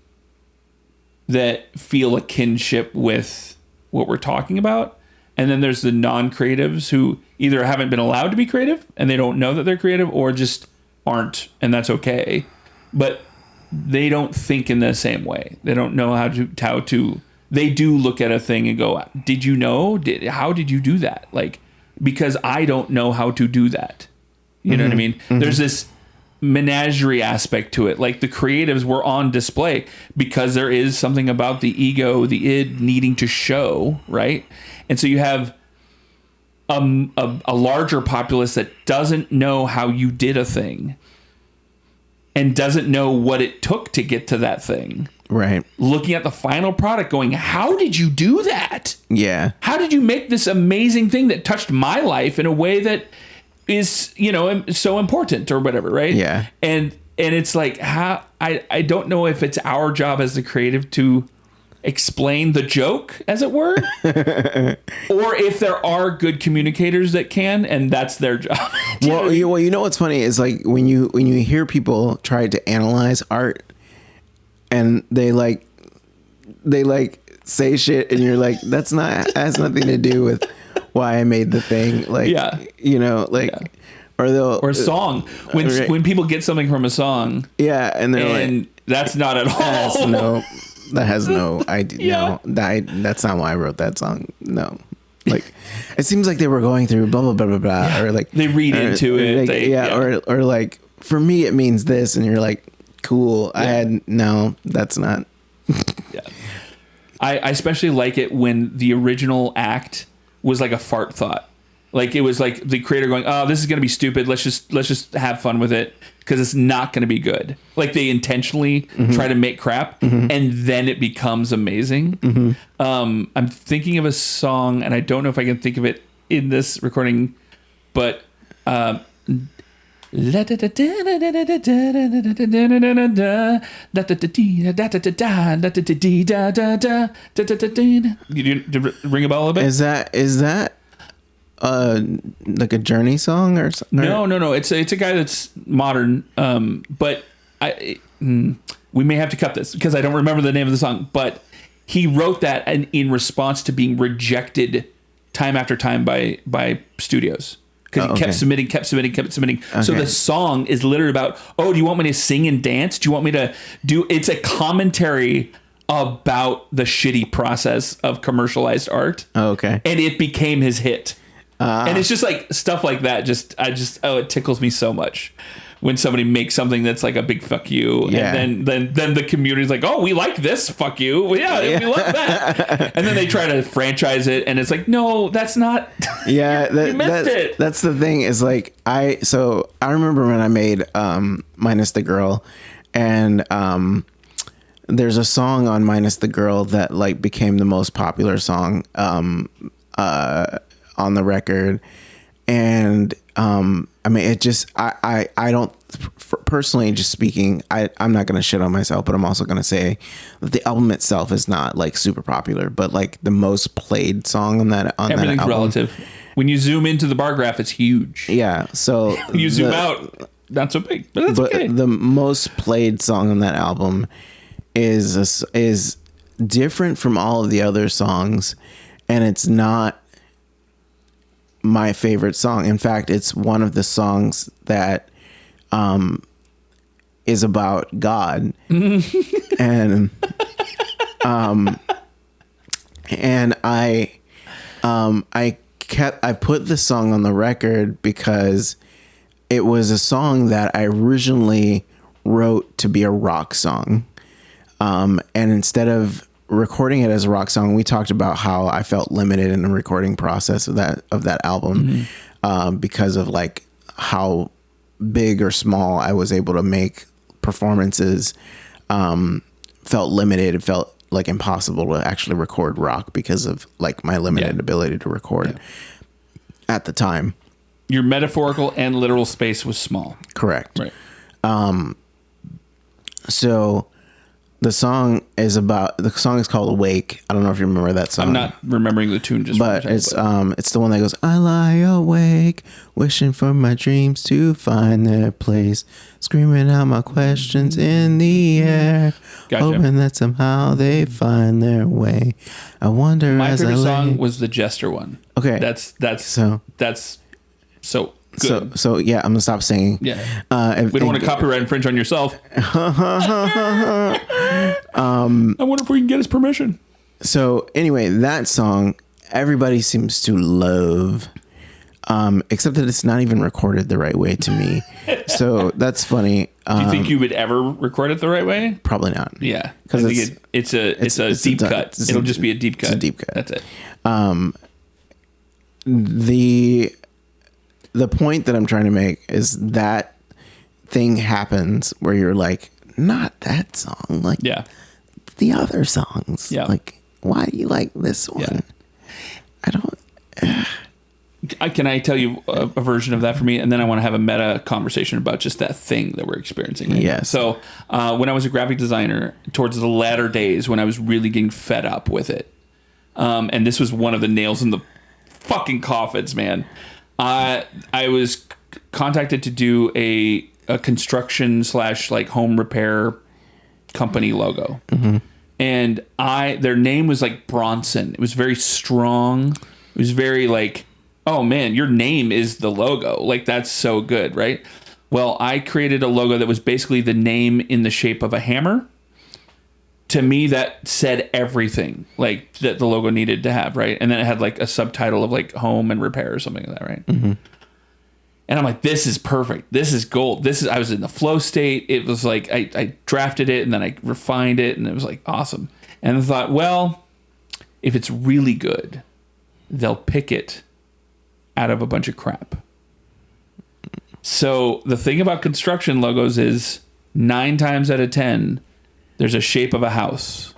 that feel a kinship with what we're talking about. And then there's the non-creatives who either haven't been allowed to be creative and they don't know that they're creative or just aren't. And that's okay. But they don't think in the same way. They don't know how to they do look at a thing and go, did you know? How did you do that? Like, because I don't know how to do that. You know what I mean? Mm-hmm. There's this menagerie aspect to it. Like, the creatives were on display because there is something about the ego, the id needing to show, right? And so you have a larger populace that doesn't know how you did a thing and doesn't know what it took to get to that thing. Right. Looking at the final product going, how did you do that? Yeah. How did you make this amazing thing that touched my life in a way that is, you know, so important or whatever, right? Yeah. And it's like, how I don't know if it's our job as the creative to explain the joke, as it were, or if there are good communicators that can, and that's their job. Well, you know what's funny is like when you hear people try to analyze art and they say shit and you're like, has nothing to do with why I made the thing. Like, you know, like, or a song when people get something from a song. Yeah. And they're like, that's not at all. That has no idea. No, that's not why I wrote that song. No, like it seems like they were going through blah blah blah blah blah, or like they read into it. Like, or like for me it means this, and you're like, cool. That's not. I especially like it when the original act was like a fart thought. Like, it was like the creator going, oh, this is going to be stupid. Let's just have fun with it because it's not going to be good. Like, they intentionally try to make crap and then it becomes amazing. I'm thinking of a song and I don't know if I can think of it in this recording, but you ring a bell a bit? Is that like a Journey song or something? No. It's a guy that's modern. But we may have to cut this because I don't remember the name of the song. But he wrote that in response to being rejected time after time by studios because he kept submitting. Okay. So the song is literally about, oh, do you want me to sing and dance? Do you want me to do? It's a commentary about the shitty process of commercialized art. Oh, okay. And it became his hit. And it's just like stuff like that. It tickles me so much when somebody makes something that's like a big fuck you, and then the community's like, oh, we like this, fuck you, we love that, and then they try to franchise it, and it's like, no, that's not. Yeah, you missed it. That's the thing. Is like I remember when I made Minus the Girl, and there's a song on Minus the Girl that like became the most popular song on the record, and I mean, it just, I don't, personally, just speaking, I'm not going to shit on myself, but I'm also going to say that the album itself is not like super popular, but like the most played song on that album. Everything's relative. When you zoom into the bar graph, it's huge. Yeah. So you zoom out, not so big, but that's okay. The most played song on that album is different from all of the other songs, and it's not my favorite song. In fact, it's one of the songs that is about God. and I put the song on the record because it was a song that I originally wrote to be a rock song. And instead of recording it as a rock song, we talked about how I felt limited in the recording process of that album, because of like how big or small I was able to make performances. Felt limited. It felt like impossible to actually record rock because of like my limited ability to record at the time. Your metaphorical and literal space was small. Correct. Right. So the song is called Awake. I don't know if you remember that song. I'm not remembering the tune but it's the one that goes, I lie awake, wishing for my dreams to find their place, screaming out my questions in the air, hoping that somehow they find their way. I wonder my as I favorite lay. song was the Jester one. Okay. That's so good. So yeah, I'm gonna stop singing. Yeah. We don't want to copyright infringe on yourself. I wonder if we can get his permission. So anyway, that song everybody seems to love, except that it's not even recorded the right way to me. So that's funny. Do you think you would ever record it the right way? Probably not. Yeah, because it's a deep cut. It'll just be a deep cut. It's a deep cut. That's it. The point that I'm trying to make is that thing happens where you're like, not that song, like the other songs. Yeah. Like, why do you like this one? Yeah. I don't. Can I tell you a version of that for me? And then I want to have a meta conversation about just that thing that we're experiencing. Right Yes. now. So when I was a graphic designer, towards the latter days when I was really getting fed up with it, and this was one of the nails in the fucking coffins, man. I was contacted to do a construction / like home repair company logo. Mm-hmm. And their name was like Bronson. It was very strong. It was very like, oh man, your name is the logo. Like, that's so good, right? Well, I created a logo that was basically the name in the shape of a hammer. To me, that said everything like that the logo needed to have, right? And then it had like a subtitle of like home and repair or something like that, right? Mm-hmm. And I'm like, this is perfect. This is gold. I was in the flow state. It was like, I drafted it and then I refined it and it was like awesome. And I thought, well, if it's really good, they'll pick it out of a bunch of crap. So the thing about construction logos is 9 times out of 10, there's a shape of a house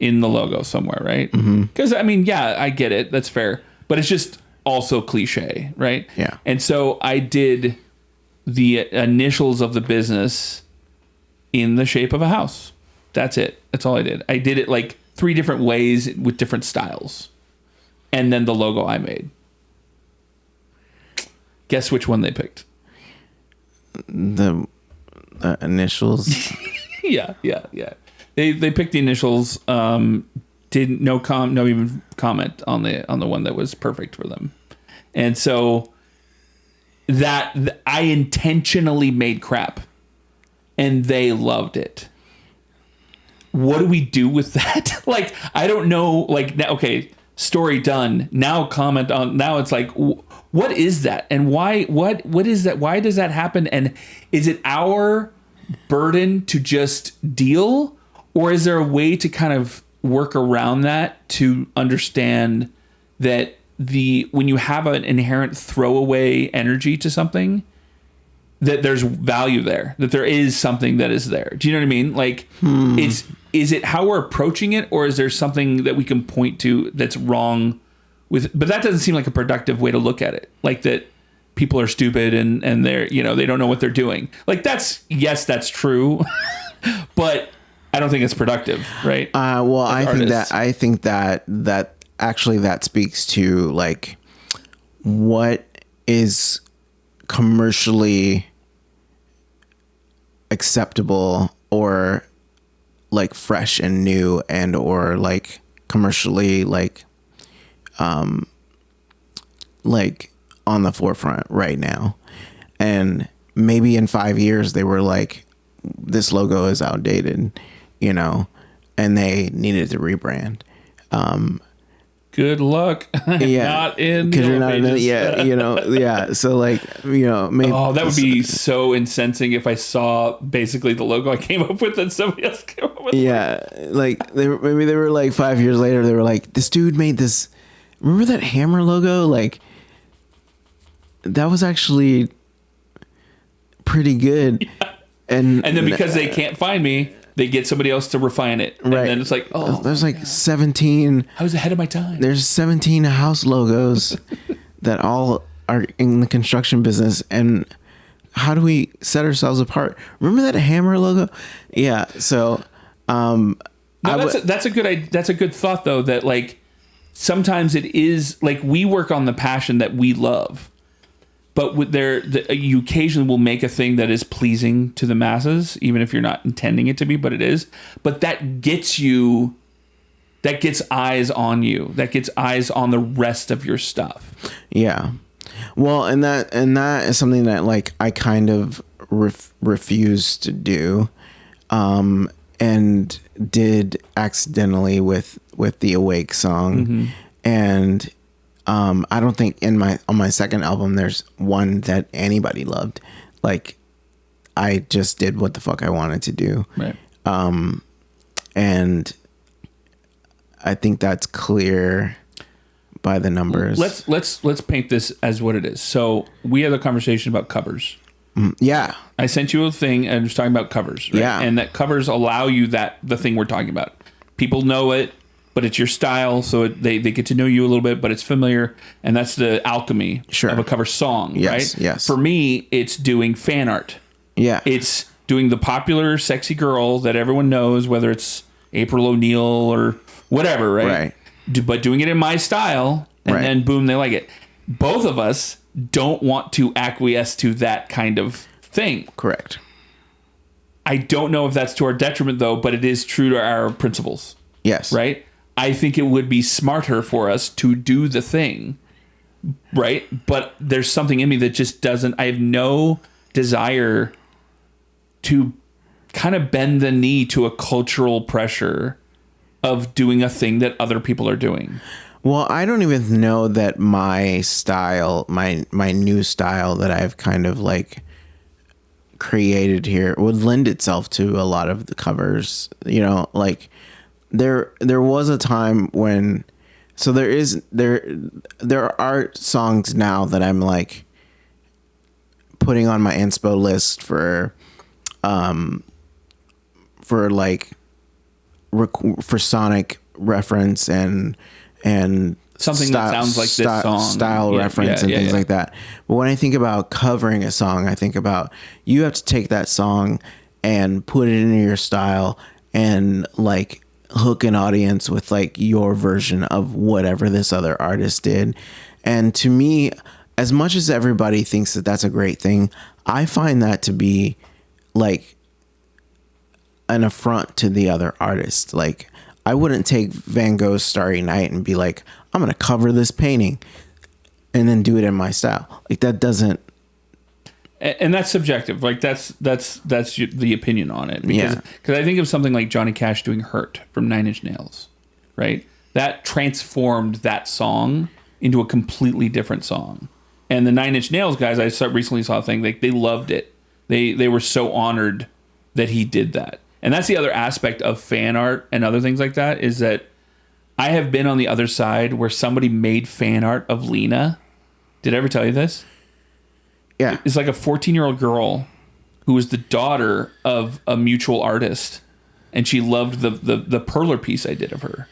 in the logo somewhere, right? Because, I mean, yeah, I get it. That's fair. But it's just also cliche, right? Yeah. And so I did the initials of the business in the shape of a house. That's it. That's all I did. I did it like 3 different ways with different styles. And then the logo I made. Guess which one they picked? The initials. Yeah. They picked the initials. Didn't no even comment on the one that was perfect for them, and so that I intentionally made crap, and they loved it. What do we do with that? Like, I don't know. Like, okay, story done. Now comment on. Now it's like, what is that, and why? What is that? Why does that happen? And is it our burden to just deal, or is there a way to kind of work around that to understand that when you have an inherent throwaway energy to something, that there's value there, that there is something that is there. Do you know what I mean? Like, is it how we're approaching it, or is there something that we can point to that's wrong with? But that doesn't seem like a productive way to look at it. Like that people are stupid and they're, they don't know what they're doing. Like that's true, but I don't think it's productive, right? Well, I think that actually that speaks to like what is commercially acceptable or like fresh and new and or like commercially like on the forefront right now. And maybe in 5 years they were like, this logo is outdated, and they needed to rebrand. Good luck. Yeah, not in because you're not in pages. yeah. So like, maybe. Oh, that would be so incensing if I saw basically the logo I came up with and somebody else came up with. Yeah, like maybe they were like 5 years later. They were like, this dude made this. Remember that hammer logo? Like, that was actually pretty good. Yeah. And then because they can't find me, they get somebody else to refine it. And then it's like, there's like 17. I was ahead of my time. There's 17 house logos that all are in the construction business. And how do we set ourselves apart? Remember that hammer logo? Yeah. So, that's a good thought though, that like sometimes it is like we work on the passion that we love. But you occasionally will make a thing that is pleasing to the masses, even if you're not intending it to be, but it is. But that gets eyes on you. That gets eyes on the rest of your stuff. Yeah. Well, and that is something that like I kind of refuse to do, and did accidentally with the Awake song, mm-hmm. and. I don't think on my second album there's one that anybody loved. Like, I just did what the fuck I wanted to do. Right. And I think that's clear by the numbers. Let's paint this as what it is. So we had a conversation about covers. Yeah. I sent you a thing and I was talking about covers, right? Yeah. And that covers allow you the thing we're talking about. People know it, but it's your style, so they get to know you a little bit, but it's familiar, and that's the alchemy of a cover song, right? Yes. For me, it's doing fan art. Yeah. It's doing the popular sexy girl that everyone knows, whether it's April O'Neil or whatever, right? But doing it in my style, and then boom, they like it. Both of us don't want to acquiesce to that kind of thing. Correct. I don't know if that's to our detriment, though, but it is true to our principles. Yes. Right? I think it would be smarter for us to do the thing, right? But there's something in me that just doesn't. I have no desire to kind of bend the knee to a cultural pressure of doing a thing that other people are doing. Well, I don't even know that my style, my new style that I've kind of like created here would lend itself to a lot of the covers, like. There was a time when, so there are songs now that I'm like putting on my inspo list for sonic reference and something that sounds like this song, style reference and things like that. But when I think about covering a song, I think about you have to take that song and put it into your style and like hook an audience with like your version of whatever this other artist did. And to me, as much as everybody thinks that that's a great thing, I find that to be like an affront to the other artist. Like, I wouldn't take Van Gogh's Starry Night and be like, I'm going to cover this painting and then do it in my style. Like, that doesn't. And that's subjective. Like that's the opinion on it. Because I think of something like Johnny Cash doing "Hurt" from Nine Inch Nails, right? that transformed that song into a completely different song. And the Nine Inch Nails guys, recently saw a thing, they loved it. They were so honored that he did that. And that's the other aspect of fan art and other things like that, is that I have been on the other side where somebody made fan art of Lena. Did I ever tell you this? Yeah. It's like a 14-year-old girl who was the daughter of a mutual artist, and she loved the perler piece I did of her.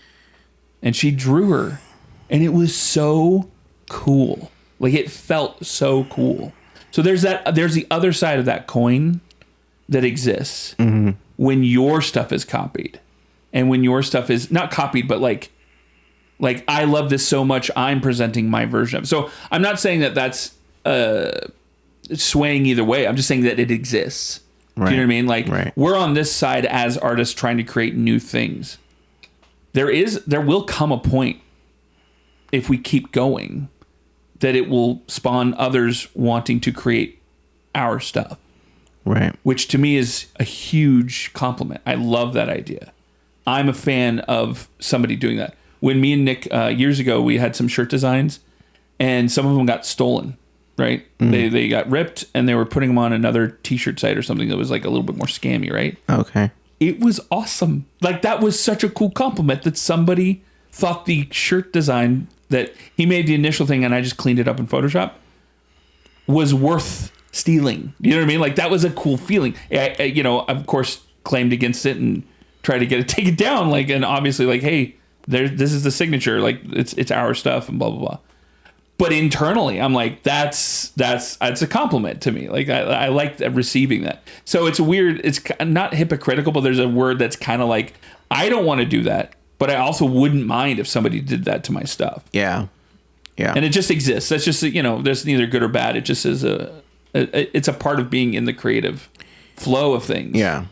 And she drew her, and it was so cool. Like, it felt so cool. So there's the other side of that coin that exists when your stuff is copied. And when your stuff is not copied, but like I love this so much, I'm presenting my version of it. So I'm not saying that that's swaying either way. I'm just saying that it exists. Right. Do you know what I mean? Like, we're on this side as artists trying to create new things. There will come a point, if we keep going, that it will spawn others wanting to create our stuff. Right. Which to me is a huge compliment. I love that idea. I'm a fan of somebody doing that. When me and Nick, years ago, we had some shirt designs, and some of them got stolen, right? They got ripped, and they were putting them on another t-shirt site or something that was like a little bit more scammy, right? Okay. It was awesome. Like, that was such a cool compliment that somebody thought the shirt design that he made, the initial thing, and I just cleaned it up in Photoshop, was worth stealing. You know what I mean? Like, that was a cool feeling. I of course, claimed against it and tried to get it taken down. Like, and obviously, like, hey, this is the signature. Like, it's our stuff and blah blah blah. But internally, I'm like, that's a compliment to me. Like, I like receiving that. So it's weird. It's not hypocritical, but there's a word that's kind of like, I don't want to do that, but I also wouldn't mind if somebody did that to my stuff. Yeah. Yeah. And it just exists. That's just, there's neither good or bad. It just is it's a part of being in the creative flow of things. Yeah.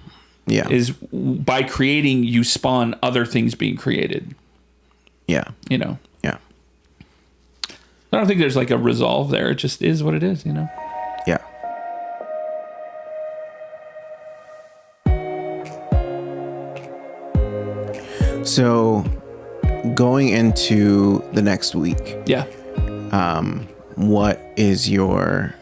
Yeah. Is by creating, you spawn other things being created. Yeah. Yeah. I don't think there's like a resolve there. It just is what it is, Yeah. So, going into the next week. Yeah. What is your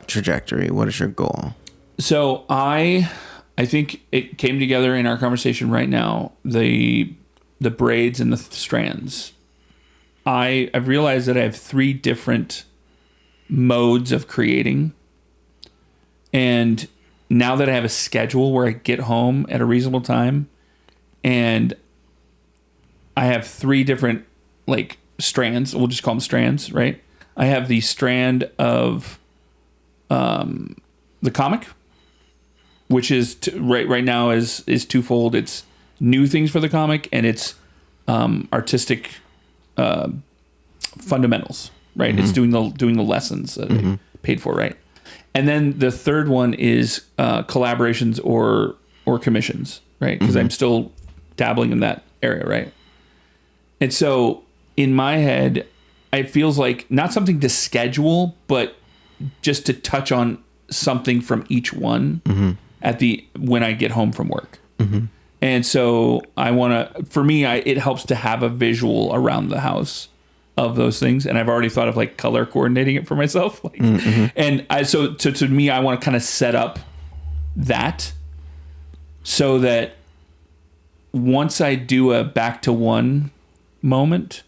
trajectory? What is your goal? So I think it came together in our conversation right now. The braids and the strands. I've realized that I have 3 different modes of creating. And now that I have a schedule where I get home at a reasonable time, and I have 3 different like strands, we'll just call them strands, right? I have the strand of the comic, which is right now is twofold. It's new things for the comic, and it's artistic fundamentals, right? It's doing the lessons that I paid for, right? And then the third one is collaborations or commissions, right? Because I'm still dabbling in that area, right? And so in my head, it feels like not something to schedule, but just to touch on something from each one when I get home from work. And so for me, it helps to have a visual around the house of those things. And I've already thought of like color coordinating it for myself. And so to me, I want to kind of set up that so that once I do a back to one moment,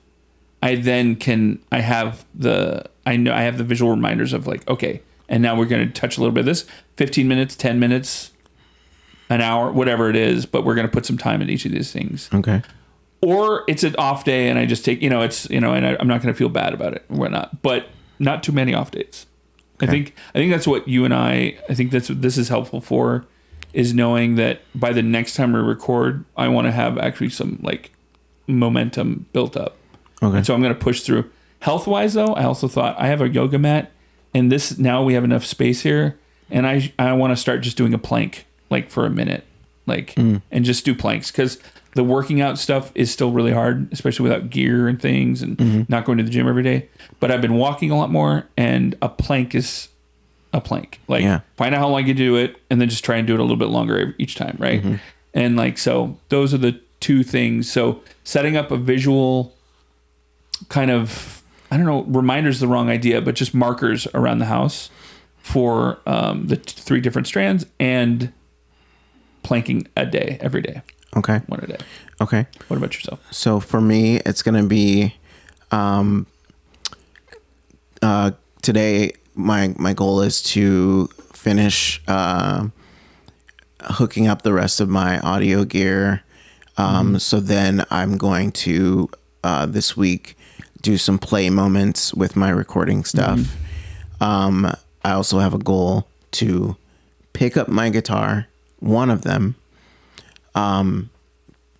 I have the visual reminders of like, okay, and now we're going to touch a little bit of this, 15 minutes, 10 minutes, an hour, whatever it is, but we're going to put some time in each of these things. Okay. Or it's an off day and I just take, and I'm not going to feel bad about it or whatnot, but not too many off days. Okay. I think that's what you and I think that's what this is helpful for, is knowing that by the next time we record, I want to have actually some like momentum built up. Okay. And so I'm going to push through. Health wise though, I also thought I have a yoga mat, and now we have enough space here, and I want to start just doing a plank like for a minute, like and just do planks, because the working out stuff is still really hard, especially without gear and things, and not going to the gym every day. But I've been walking a lot more, and a plank is a plank. Like find out how long you do it, and then just try and do it a little bit longer each time, right? And like, so those are the two things. So setting up a visual kind of, I don't know, reminders is the wrong idea, but just markers around the house for the 3 different strands, and planking a day, every day. Okay. 1 a day. Okay. What about yourself? So for me, it's going to be today, my goal is to finish hooking up the rest of my audio gear. So then I'm going to this week do some play moments with my recording stuff. I also have a goal to pick up my guitar, one of them.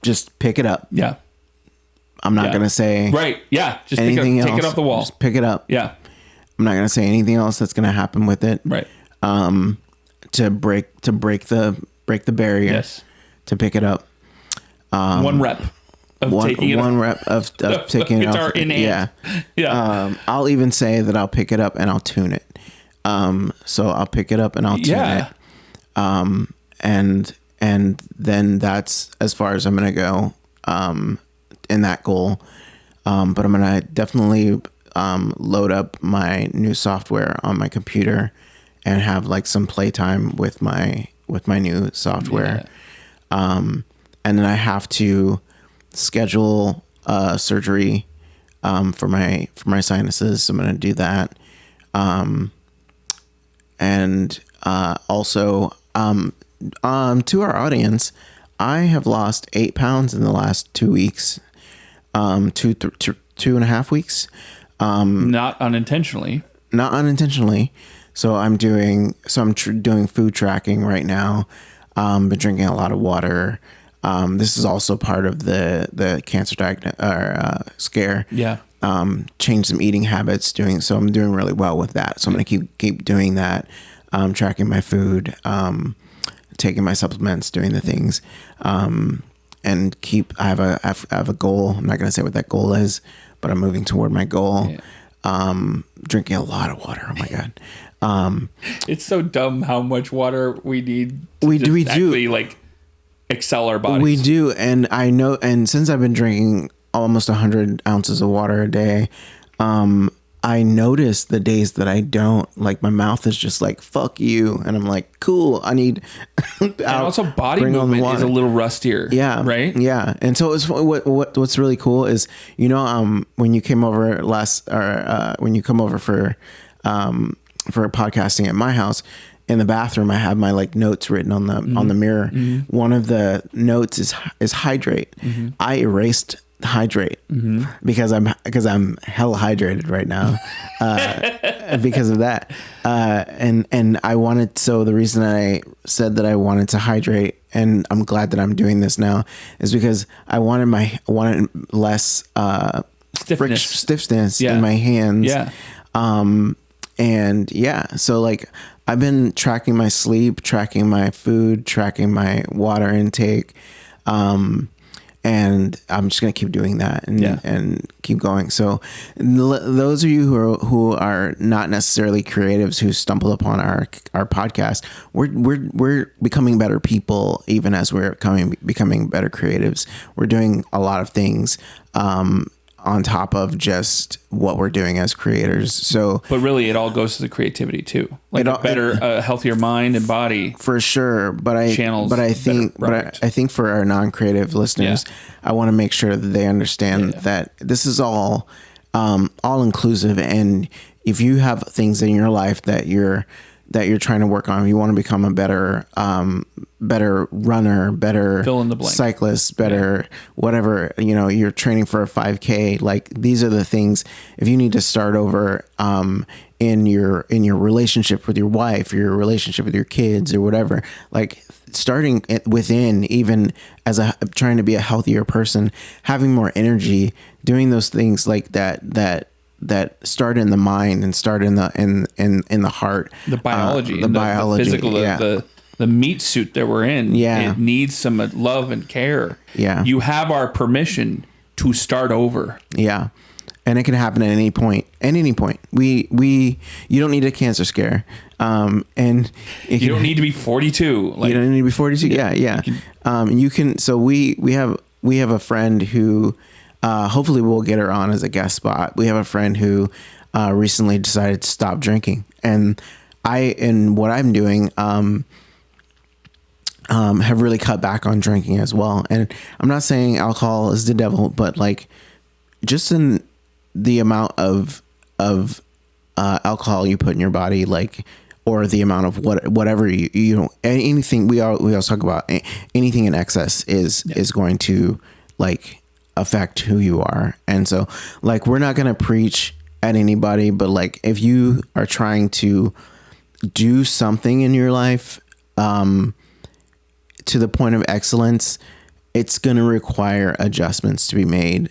Just pick it up. Yeah. I'm not going to say right. Yeah. Just anything else. Take it off the wall. Just pick it up. Yeah. I'm not going to say anything else that's going to happen with it. Right. To break the barrier. Yes. To pick it up. 1 rep of taking it one rep of taking it guitar off. in hand. Yeah. I'll even say that I'll pick it up and I'll tune it. So I'll pick it up and I'll tune it. And then that's as far as I'm going to go in that goal. But I'm going to definitely load up my new software on my computer and have like some playtime with my new software. And then I have to schedule surgery for my sinuses. So I'm going to do that. And also to our audience, I have lost 8 pounds in the last 2 weeks, 2.5 weeks. Not unintentionally. So I'm doing food tracking right now. Been drinking a lot of water. This is also part of the cancer scare. Yeah. Change some eating habits. So I'm doing really well with that. So I'm gonna keep doing that. Tracking my food. Taking my supplements, doing the things, and I have a goal. I'm not going to say what that goal is, but I'm moving toward my goal. Yeah. Drinking a lot of water. Oh my God. It's so dumb how much water we need to we do actually like excel our bodies. We do. And I know, and since I've been drinking almost 100 ounces of water a day, I notice the days that I don't, like my mouth is just like, fuck you. And I'm like, cool, I need. And also body movement is a little rustier. Yeah. Right. Yeah. And so it's what's really cool is, when you came over when you come over for podcasting at my house, in the bathroom, I have my like notes written on the mirror. Mm-hmm. One of the notes is hydrate. Mm-hmm. I erased hydrate because I'm hella hydrated right now because of that. And I wanted, so the reason I said that I wanted to hydrate, and I'm glad that I'm doing this now, is because I wanted less stiffness in my hands. Yeah. And yeah, so like I've been tracking my sleep, tracking my food, tracking my water intake. And I'm just going to keep doing that and keep going. So those of you who are not necessarily creatives who stumble upon our podcast, we're becoming better people, even as we're becoming better creatives. We're doing a lot of things, on top of just what we're doing as creators. So, but really it all goes to the creativity too. Like a healthier mind and body. For sure. But I think for our non-creative listeners, I want to make sure that they understand that this is all inclusive. And if you have things in your life that you're trying to work on, you want to become a better runner, better fill in the blank cyclist, better whatever, you're training for a 5K. Like, these are the things. If you need to start over in your relationship with your wife, your relationship with your kids or whatever, like starting within, even as trying to be a healthier person, having more energy, doing those things like that start in the mind and start in the heart, the biology, the physical, the meat suit that we're in. Yeah. It needs some love and care. Yeah. You have our permission to start over. Yeah. And it can happen at any point. At any point. You don't need a cancer scare. And you don't need to be 42. You don't need to be 42. Yeah. You can, so we have we have a friend who, hopefully we'll get her on as a guest spot. We have a friend who recently decided to stop drinking, and what I'm doing, have really cut back on drinking as well. And I'm not saying alcohol is the devil, but like just in the amount of alcohol you put in your body, like, or the amount of whatever you know, anything we always talk about, anything in excess is going to like affect who you are. And so like, we're not going to preach at anybody, but like, if you are trying to do something in your life, to the point of excellence, it's going to require adjustments to be made,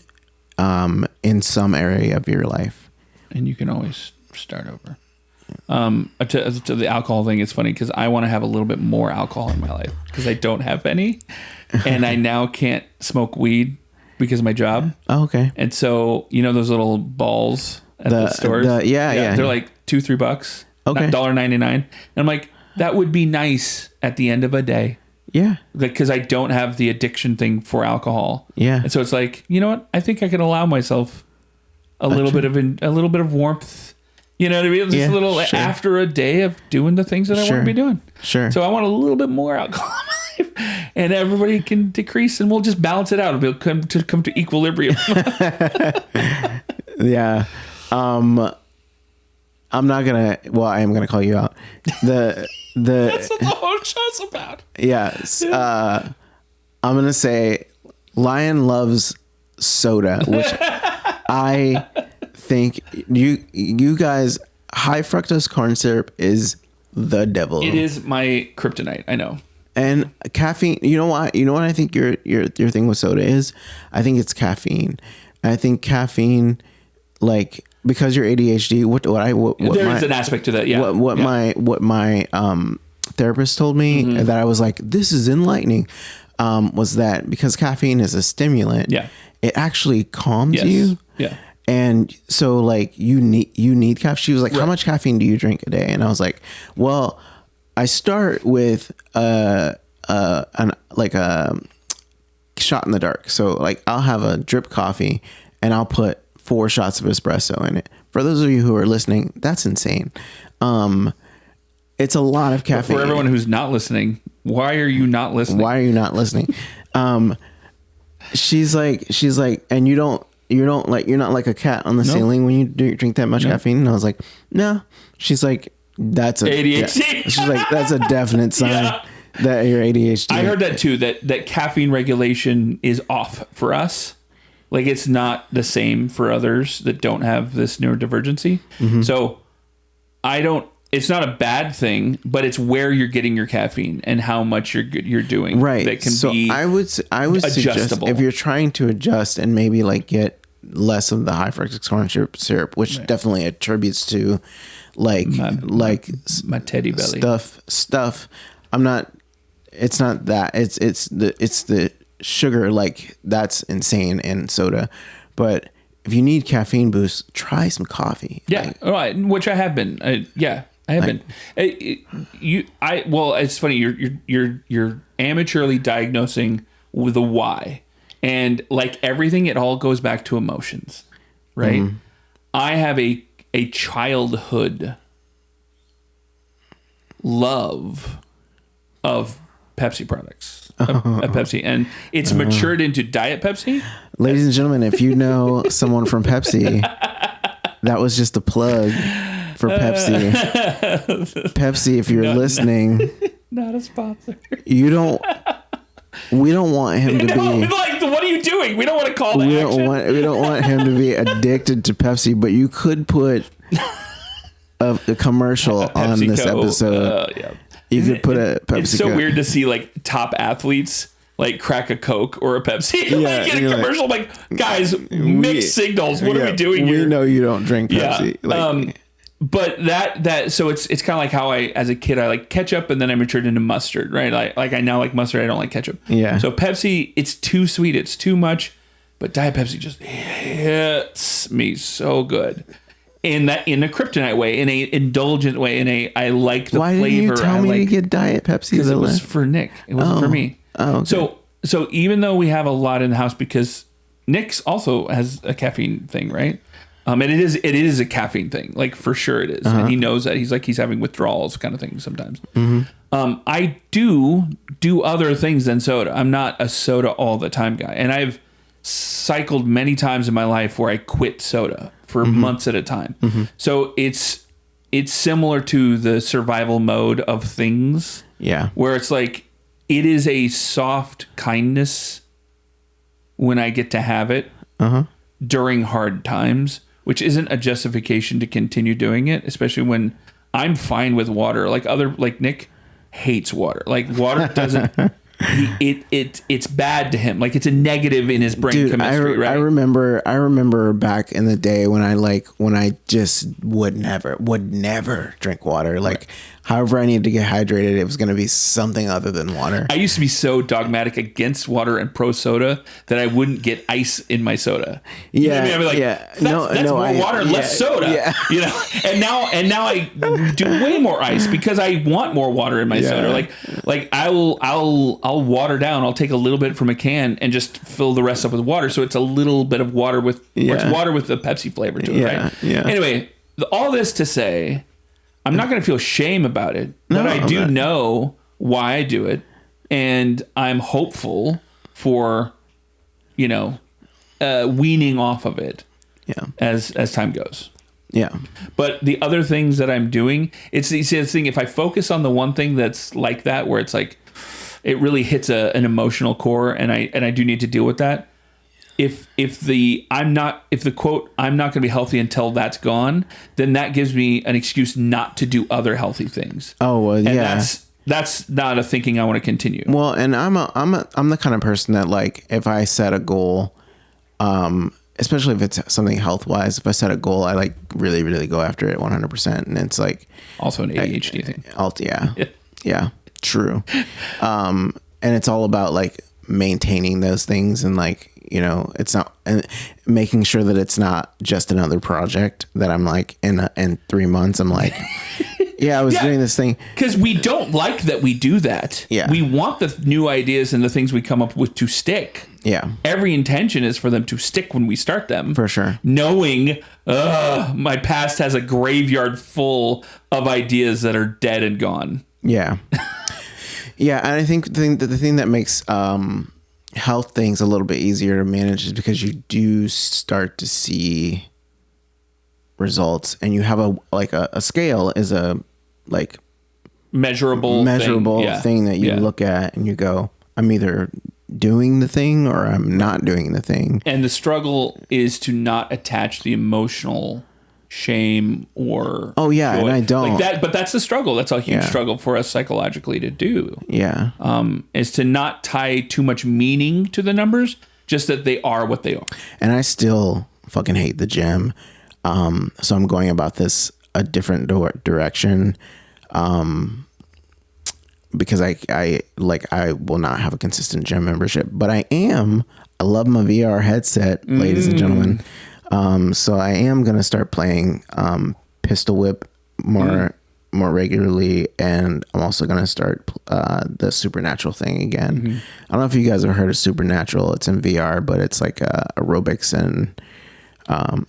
in some area of your life. And you can always start over. To the alcohol thing, it's funny because I want to have a little bit more alcohol in my life because I don't have any, and I now can't smoke weed because of my job. Oh, okay. And so, you know, those little balls at the stores? They're like $2-3. Okay. $1.99. And I'm like, that would be nice at the end of a day. Yeah. Because I don't have the addiction thing for alcohol. Yeah. And so it's like, you know what? I think I can allow myself a little bit of warmth. You know what I mean? Just a little after a day of doing the things that I want to be doing. Sure. So I want a little bit more alcohol in my life, and everybody can decrease, and we'll just balance it out. It'll come to equilibrium. Yeah. I'm not gonna. Well, I am gonna call you out. That's what the whole show's about. Yes. I'm gonna say Lyon loves soda, which I think you guys, high fructose corn syrup is the devil. It is my kryptonite. I know. And caffeine. You know what? I think your thing with soda is. I think it's caffeine. I think caffeine, like, because you're ADHD. There is an aspect to that. Yeah. What my therapist told me that I was like, this is enlightening. Was that because caffeine is a stimulant? Yeah. It actually calms you. Yeah. And so like you need caffeine. She was like, how much caffeine do you drink a day? And I was like, well, I start with a shot in the dark. So like I'll have a drip coffee and I'll put 4 shots of espresso in it. For those of you who are listening, that's insane. It's a lot of caffeine. But for everyone who's not listening, why are you not listening? She's like, and you're not like a cat on the ceiling when you drink that much caffeine. And I was like, no. She's like, that's a ADHD. She's like, that's a definite sign that you're ADHD. I heard that too, that caffeine regulation is off for us. Like, it's not the same for others that don't have this neurodivergency. So it's not a bad thing, but it's where you're getting your caffeine and how much you're doing. Right. That can be I would suggest, if you're trying to adjust and maybe like get less of the high fructose corn syrup, which definitely attributes to like my teddy belly stuff. It's not that. It's the sugar, like that's insane in soda. But if you need caffeine boost, try some coffee. Yeah, right. Which I have been. I have been. Well, it's funny. You're amateurly diagnosing with a why, and like everything, it all goes back to emotions, right? I have a childhood love of Pepsi products, a Pepsi, and it's matured into Diet Pepsi. Ladies and gentlemen, if you know someone from Pepsi, that was just a plug for Pepsi. Pepsi, if you're listening, not a sponsor. We don't want him to be like, what are you doing? We don't want to call to action. We don't want him to be addicted to Pepsi, but you could put a commercial on this episode. You could put a Pepsi. It's so weird to see like top athletes like crack a Coke or a Pepsi like in a commercial. Like, guys, mixed signals. What are we doing here? We know you don't drink Pepsi. Yeah. But that so it's kind of like how I, as a kid, I like ketchup, and then I matured into mustard, right? Like I now like mustard. I don't like ketchup. Yeah. So Pepsi, it's too sweet. It's too much. But Diet Pepsi just hits me so good. In a kryptonite way, in a indulgent way, I like the flavor. Why didn't you tell me to get Diet Pepsi? Because it was for Nick. It wasn't for me. Oh, okay. So So even though we have a lot in the house, because Nick's also has a caffeine thing, right? And it is a caffeine thing, like for sure it is. And he knows that. He's having withdrawals kind of thing sometimes. I do other things than soda. I'm not a soda all the time guy. And I've cycled many times in my life where I quit soda for months at a time. So it's similar to the survival mode of things. Yeah. Where it's like, it is a soft kindness when I get to have it during hard times, which isn't a justification to continue doing it, especially when I'm fine with water. Like Nick hates water. Like water doesn't. It's bad to him. Like it's a negative in his brain chemistry. Right? I remember back in the day when I just would never drink water. Like however I needed to get hydrated, it was going to be something other than water. I used to be so dogmatic against water and pro soda that I wouldn't get ice in my soda. You know what I mean? I'd be like, that's more water, less soda. Yeah. You know, and now I do way more ice because I want more water in my soda. Like I'll water down. I'll take a little bit from a can and just fill the rest up with water. So it's a little bit of water with it's water with the Pepsi flavor to it, right? Yeah. Anyway, all this to say, I'm not going to feel shame about it, but I do know why I do it, and I'm hopeful for, weaning off of it. Yeah. As time goes. Yeah. But the other things that I'm doing, it's the thing. If I focus on the one thing that's like that, where it's like, it really hits an emotional core, and I do need to deal with that. If the quote, I'm not going to be healthy until that's gone, then that gives me an excuse not to do other healthy things. Oh, well, and yeah. That's not a thinking I want to continue. Well, and I'm the kind of person that, like, if I set a goal, especially if it's something health wise, if I set a goal, I like really, really go after it 100%. And it's like also an ADHD thing. Yeah, true. And it's all about like maintaining those things, and like, it's not, and making sure that it's not just another project that I'm like in 3 months I'm like, yeah, I was doing this thing, because we don't like that we do that. Yeah, we want the new ideas and the things we come up with to stick. Yeah, every intention is for them to stick when we start them, for sure, knowing my past has a graveyard full of ideas that are dead and gone. Yeah. Yeah, and I think the thing that makes health things a little bit easier to manage is because you do start to see results, and you have a scale is a like measurable thing that you look at and you go, I'm either doing the thing or I'm not doing the thing. And the struggle is to not attach the emotional shame or joy. And I don't like that, but that's the struggle. That's a huge struggle for us psychologically to do. Yeah. Is to not tie too much meaning to the numbers, just that they are what they are. And I still fucking hate the gym. So I'm going about this a different direction. Because I will not have a consistent gym membership, but I love my VR headset, ladies and gentlemen. So I am going to start playing Pistol Whip more regularly, and I'm also going to start the Supernatural thing again. I don't know if you guys have heard of Supernatural. It's in VR, but it's like aerobics, and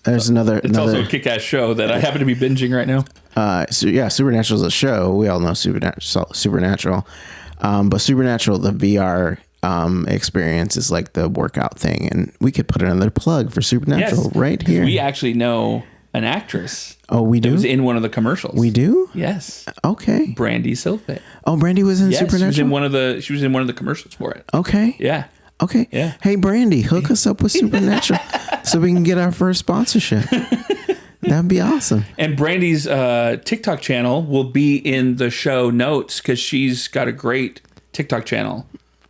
there's another. Also a kick-ass show that I happen to be binging right now. Supernatural is a show. We all know Supernatural. But Supernatural, the VR experience is like the workout thing, and we could put another plug for Supernatural right here. We actually know an actress. Oh, we do? That was in one of the commercials. We do? Yes. Okay. Brandy Silva. Oh, Brandy was in Supernatural? She was in one of the commercials for it. Okay. Yeah. Okay. Yeah. Hey, Brandy, hook us up with Supernatural so we can get our first sponsorship. That'd be awesome. And Brandy's TikTok channel will be in the show notes, because she's got a great TikTok channel.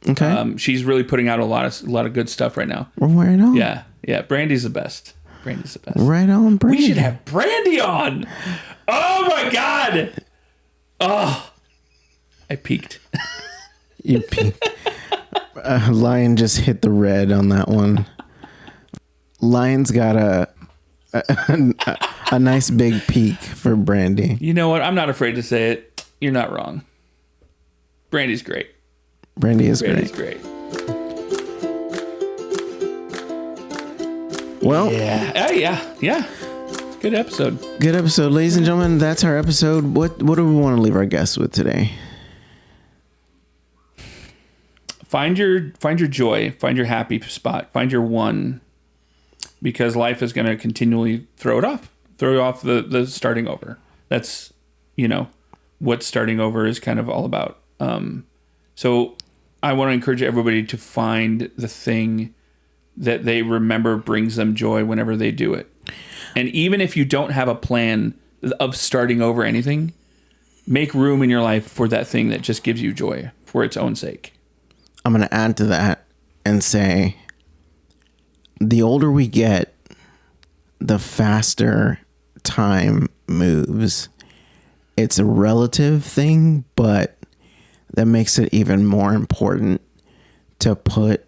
Okay. She's really putting out a lot of good stuff right now. Well, right on. Yeah. Brandy's the best. Right on, Brandy. We should have Brandy on. Oh my God. Oh, I peaked. You peaked. Lion just hit the red on that one. Lion's got a nice big peak for Brandy. You know what? I'm not afraid to say it. You're not wrong. Brandy's great. Brandy's great. Well, yeah. Good episode. Good episode, ladies and gentlemen. That's our episode. What do we want to leave our guests with today? Find your joy. Find your happy spot. Find your one, because life is going to continually throw you off the starting over. That's what starting over is kind of all about. So I want to encourage everybody to find the thing that they remember brings them joy whenever they do it. And even if you don't have a plan of starting over anything, make room in your life for that thing that just gives you joy for its own sake. I'm going to add to that and say, the older we get, the faster time moves. It's a relative thing, but that makes it even more important to put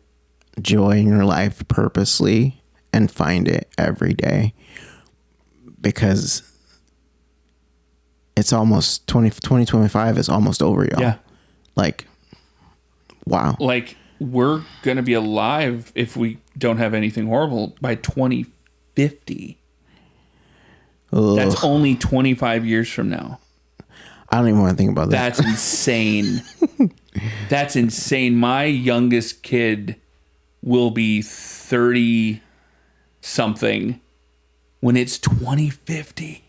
joy in your life purposely and find it every day, because it's almost 2025 is almost over, y'all. Yeah. Like, wow. Like, we're going to be alive, if we don't have anything horrible, by 2050. Ugh. That's only 25 years from now. I don't even want to think about that. That's insane. That's insane. My youngest kid will be 30 something when it's 2050.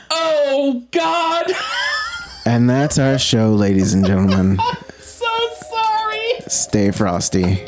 Oh God. And that's our show, ladies and gentlemen. So sorry. Stay frosty.